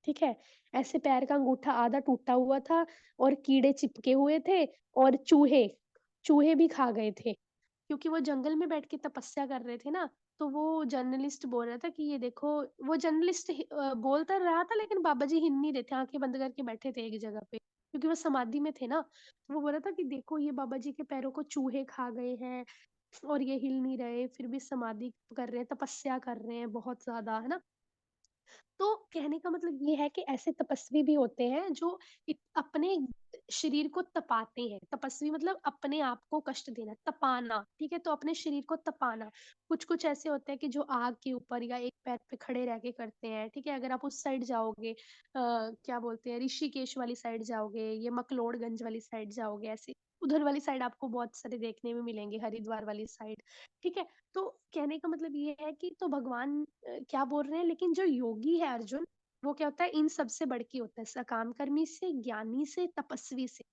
ठीक है? ऐसे पैर का अंगूठा आधा टूटा हुआ था, और कीड़े चिपके हुए थे, और चूहे चूहे भी खा गए थे। क्योंकि वो जंगल में बैठ के तपस्या कर रहे थे ना, तो वो जर्नलिस्ट बोल रहा था कि ये देखो, वो जर्नलिस्ट बोल तो रहा था, लेकिन बाबा जी हिल नहीं रहे थे, आँखें बंद करके बैठे थे एक जगह पे, क्योंकि वो समाधि में थे ना। तो वो बोल रहा था कि देखो ये बाबा जी के पैरों को चूहे खा गए हैं, और ये हिल नहीं रहे, फिर भी समाधि कर रहे हैं, तपस्या कर रहे हैं बहुत ज़्यादा, है ना? तो कहने का मतलब ये है कि ऐसे तपस्वी भी होते हैं जो अपने शरीर को तपाते हैं। तपस्वी मतलब अपने आप को कष्ट देना, तपाना, ठीक है? तो अपने शरीर को तपाना। कुछ-कुछ ऐसे होते हैं कि जो आग के ऊपर या एक पैर पे खड़े रह के करते हैं, ठीक है? अगर आप उस साइड जाओगे, क्या बोलते हैं, ऋषिकेश वाली साइड जाओगे, ये मकलोडगंज वाली साइड जाओगे, ऐसे उधर वाली साइड आपको बहुत सारे देखने में मिलेंगे, हरिद्वार वाली साइड, ठीक है? तो कहने का मतलब ये है कि तो भगवान क्या बोल रहे हैं, लेकिन जो योगी है अर्जुन, वो क्या होता है, इन सबसे बढ़ के होता है, सकाम कर्मी से, ज्ञानी से, तपस्वी से।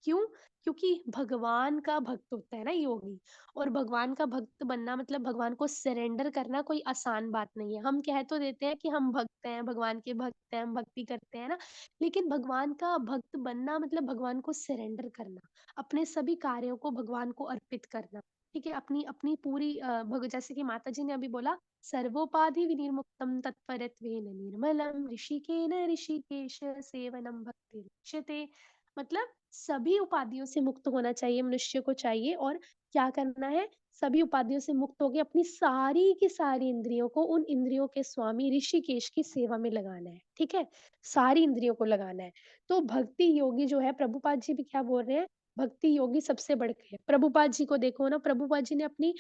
क्यों? क्योंकि भगवान का भक्त होता है ना योगी, और भगवान का भक्त बनना मतलब भगवान को सरेंडर करना कोई आसान बात नहीं है। हम कह तो देते हैं कि हम भक्त हैं, भगवान के भक्त हैं, हम भक्ति करते हैं ना, लेकिन भगवान का भक्त बनना मतलब भगवान को सरेंडर करना, अपने सभी कार्यों को भगवान को अर्पित करना, ठीक है? अपनी अपनी पूरी भग जैसे कि माताजी ने अभी बोला, सर्वोपाधि विनिर्मुक्तम तत्परत्वेन निर्मलम ऋषिकेन ऋषिकेश सेवनम भक्तिरुच्यते। मतलब सभी उपाधियों से मुक्त होना चाहिए मनुष्य को चाहिए, और क्या करना है, सभी उपाधियों से मुक्त होके अपनी सारी की सारी इंद्रियों को उन इंद्रियों के स्वामी ऋषिकेश की सेवा में लगाना है, ठीक है? सारी इंद्रियों को लगाना है। तो भक्ति योगी जो है, प्रभुपाद जी भी क्या बोल रहे हैं, भक्ति योगी सबसे बढ़ के है। प्रभुपाद जी को देखो ना, प्रभुपाद जी ने अपनी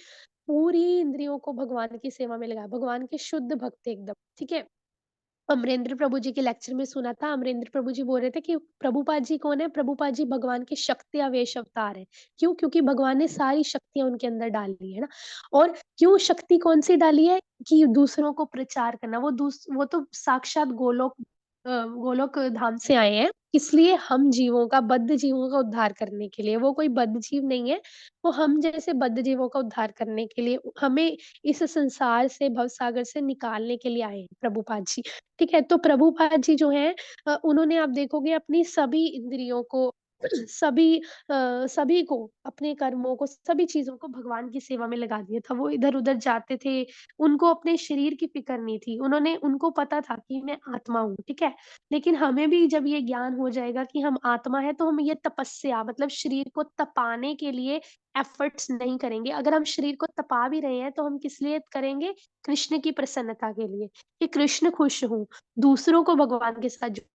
पूरी इंद्रियों को भगवान की सेवा में लगाया, भगवान के शुद्ध भक्त एकदम, ठीक है? अमरेंद्र प्रभु जी के लेक्चर में सुना था, अमरेंद्र प्रभु जी बोल रहे थे कि प्रभुपाद जी कौन है? प्रभुपाद जी भगवान के शक्ति आवेश अवतार हैं। क्यों? क्योंकि भगवान ने सारी शक्तियाँ उनके अंदर डाल दी है ना। और क्यों शक्ति कौन-सी डाली है? कि दूसरों को प्रचार करना। वो तो साक्षात गोलोक धाम से आए हैं, इसलिए हम जीवों का, बद्ध जीवों का उद्धार करने के लिए। वो कोई बद्ध जीव नहीं है, वो हम जैसे बद्ध जीवों का उद्धार करने के लिए, हमें इस संसार से, भवसागर से निकालने के लिए आए हैं प्रभुपाद जी। ठीक है? तो प्रभुपाद जी जो हैं, उन्होंने आप देखोगे अपनी सभी इंद्रियों को सभी को, अपने कर्मों को, सभी चीज़ों को भगवान की सेवा में लगा दिया था। वो इधर-उधर जाते थे, उनको अपने शरीर की फ़िक्र नहीं थी। उनको पता था कि मैं आत्मा हूँ, ठीक है? लेकिन हमें भी जब ये ज्ञान हो जाएगा कि हम आत्मा हैं, तो हम ये तपस्या मतलब शरीर को तपाने के लिए एफ़र्ट्स नहीं करेंगे। अगर हम शरीर को तपा भी रहे हैं, तो हम किस लिए करेंगे? कृष्ण की प्रसन्नता के लिए, कि कृष्ण खुश हों, दूसरों को भगवान के साथ जोड़ूँ।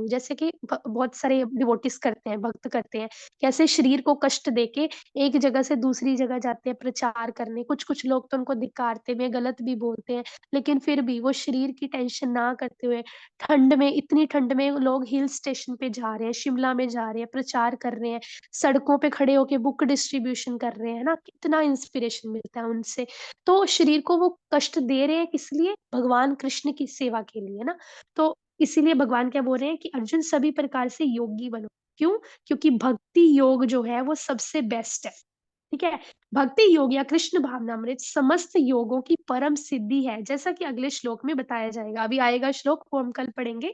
जैसे कि बहुत सारे डिवोटीज़ करते हैं, भक्त करते हैं, कैसे शरीर को कष्ट देके एक जगह से दूसरी जगह जाते हैं प्रचार करने। कुछ-कुछ लोग तो उनको धिक्कारते भी हैं, गलत भी बोलते हैं, लेकिन फिर भी वो शरीर की टेंशन ना करते हुए, ठंड में, इतनी ठंड में लोग हिल स्टेशन पे जा रहे हैं, शिमला में जा रहे हैं, प्रचार कर रहे हैं, सड़कों पे खड़े होके बुक डिस्ट्रीब्यूशन कर रहे हैं, है ना? कितना इंस्पिरेशन मिलता है उनसे। तो शरीर को वो कष्ट दे रहे हैं किस लिए? भगवान कृष्ण की सेवा के लिए, है ना? तो इसीलिए भगवान क्या बोल रहे हैं कि अर्जुन सभी प्रकार से योगी बनो। क्यों? क्योंकि भक्ति योग जो है वो सबसे बेस्ट है, ठीक है? भक्ति योग या कृष्ण भावनामृत समस्त योगों की परम सिद्धि है, जैसा कि अगले श्लोक में बताया जाएगा। अभी आएगा श्लोक, वो हम कल पढ़ेंगे।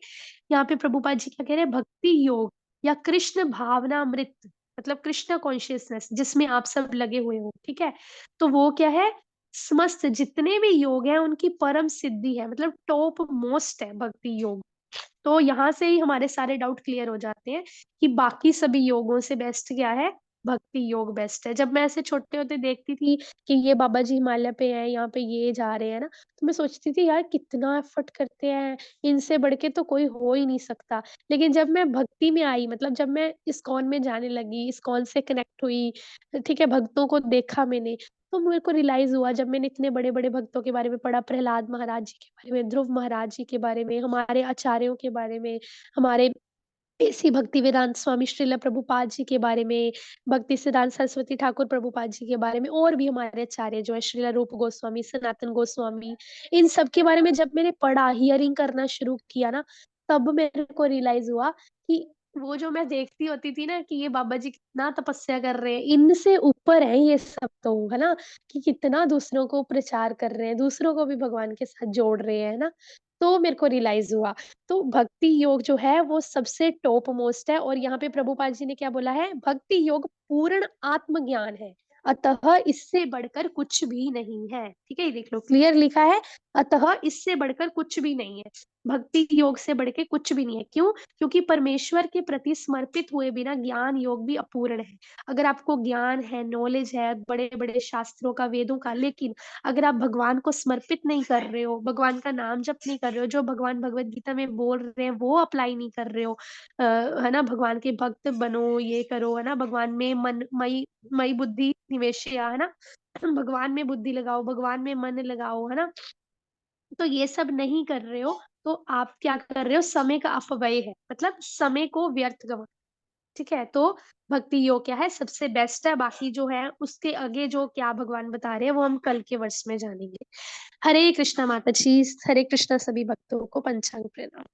यहाँ पे प्रभुपाद जी क्या कह रहे हैं? भक्ति योग या कृष्ण भावनामृत मतलब कृष्ण कॉन्शियसनेस जिसमें आप सब लगे हुए हो, ठीक है? तो वो क्या है? समस्त जितने भी योग हैं उनकी परम सिद्धि है, मतलब टॉप मोस्ट है भक्ति योग। तो यहाँ से ही हमारे सारे डाउट क्लियर हो जाते हैं कि बाकी सभी योगों से बेस्ट क्या है? भक्ति योग बेस्ट है। जब मैं ऐसे छोटे होते देखती थी कि ये बाबा जी हिमालय पे हैं, यहाँ पे ये जा रहे हैं ना, तो मैं सोचती थी यार कितना एफर्ट करते हैं, इनसे बढ़ के तो कोई हो ही नहीं सकता। लेकिन जब मैं भक्ति में आई मतलब जब मैं इस्कॉन में जाने लगी, इस्कॉन से कनेक्ट हुई, ठीक है, भक्तों को देखा मैंने, तो मेरे को रियलाइज़ हुआ जब मैंने इतने बड़े-बड़े भक्तों के बारे में पढ़ा, प्रहलाद महाराज जी के बारे में, ध्रुव महाराज जी के बारे में, हमारे आचार्यों के बारे में, हमारे ऐसी भक्तिवेदांत स्वामी श्रील प्रभुपाद जी के बारे में, भक्ति सिद्धांत सरस्वती ठाकुर प्रभुपाद जी के बारे में और भी हमारे आचार्य जो है श्रील रूप गोस्वामी, सनातन गोस्वामी, इन सब के बारे में जब मैंने पढ़ा, हियरिंग करना शुरू किया ना, तब मेरे को रियलाइज़ हुआ कि वो जो मैं देखती होती थी ना कि ये बाबा जी कितना तपस्या कर रहे हैं, इनसे ऊपर है ये सब तो, है ना? कि कितना दूसरों को प्रचार कर रहे हैं, दूसरों को भी भगवान के साथ जोड़ रहे हैं, है ना? तो मेरे को रियलाइज़ हुआ तो भक्ति योग जो है वो सबसे टॉप मोस्ट है और यहाँ पे प्रभुपाद जी ने क्या बोला है भक्ति योग पूर्ण आत्मज्ञान है अतः इससे बढ़कर कुछ भी नहीं है ठीक है ये देख लो क्लियर लिखा है अतः इससे बढ़कर कुछ भी नहीं है भक्ति योग से बढ़ के कुछ भी नहीं है क्यों क्योंकि परमेश्वर के प्रति समर्पित हुए बिना ज्ञान योग भी अपूर्ण है अगर आपको ज्ञान है नॉलेज है बड़े बड़े शास्त्रों का वेदों का लेकिन अगर आप भगवान को समर्पित नहीं कर रहे हो, भगवान का नाम जप नहीं कर रहे हो, जो भगवान भगवत गीता में बोल रहे हैं वो अप्लाई नहीं कर रहे हो है ना? भगवान के भक्त बनो, ये करो, है ना? भगवान में मन मई मई बुद्धि निवेशया, है ना? भगवान में बुद्धि लगाओ, भगवान में मन लगाओ, है ना? तो ये सब नहीं कर रहे हो, तो आप क्या कर रहे हो? समय का अपव्यय है, मतलब समय को व्यर्थ गवा ठीक है? तो भक्ति योग क्या है सबसे बेस्ट है, बाकी जो है उसके आगे जो क्या भगवान बता रहे हैं वो हम कल के वर्ष में जानेंगे। हरे कृष्णा माता जी, हरे कृष्णा सभी भक्तों को पंचांग प्रणाम।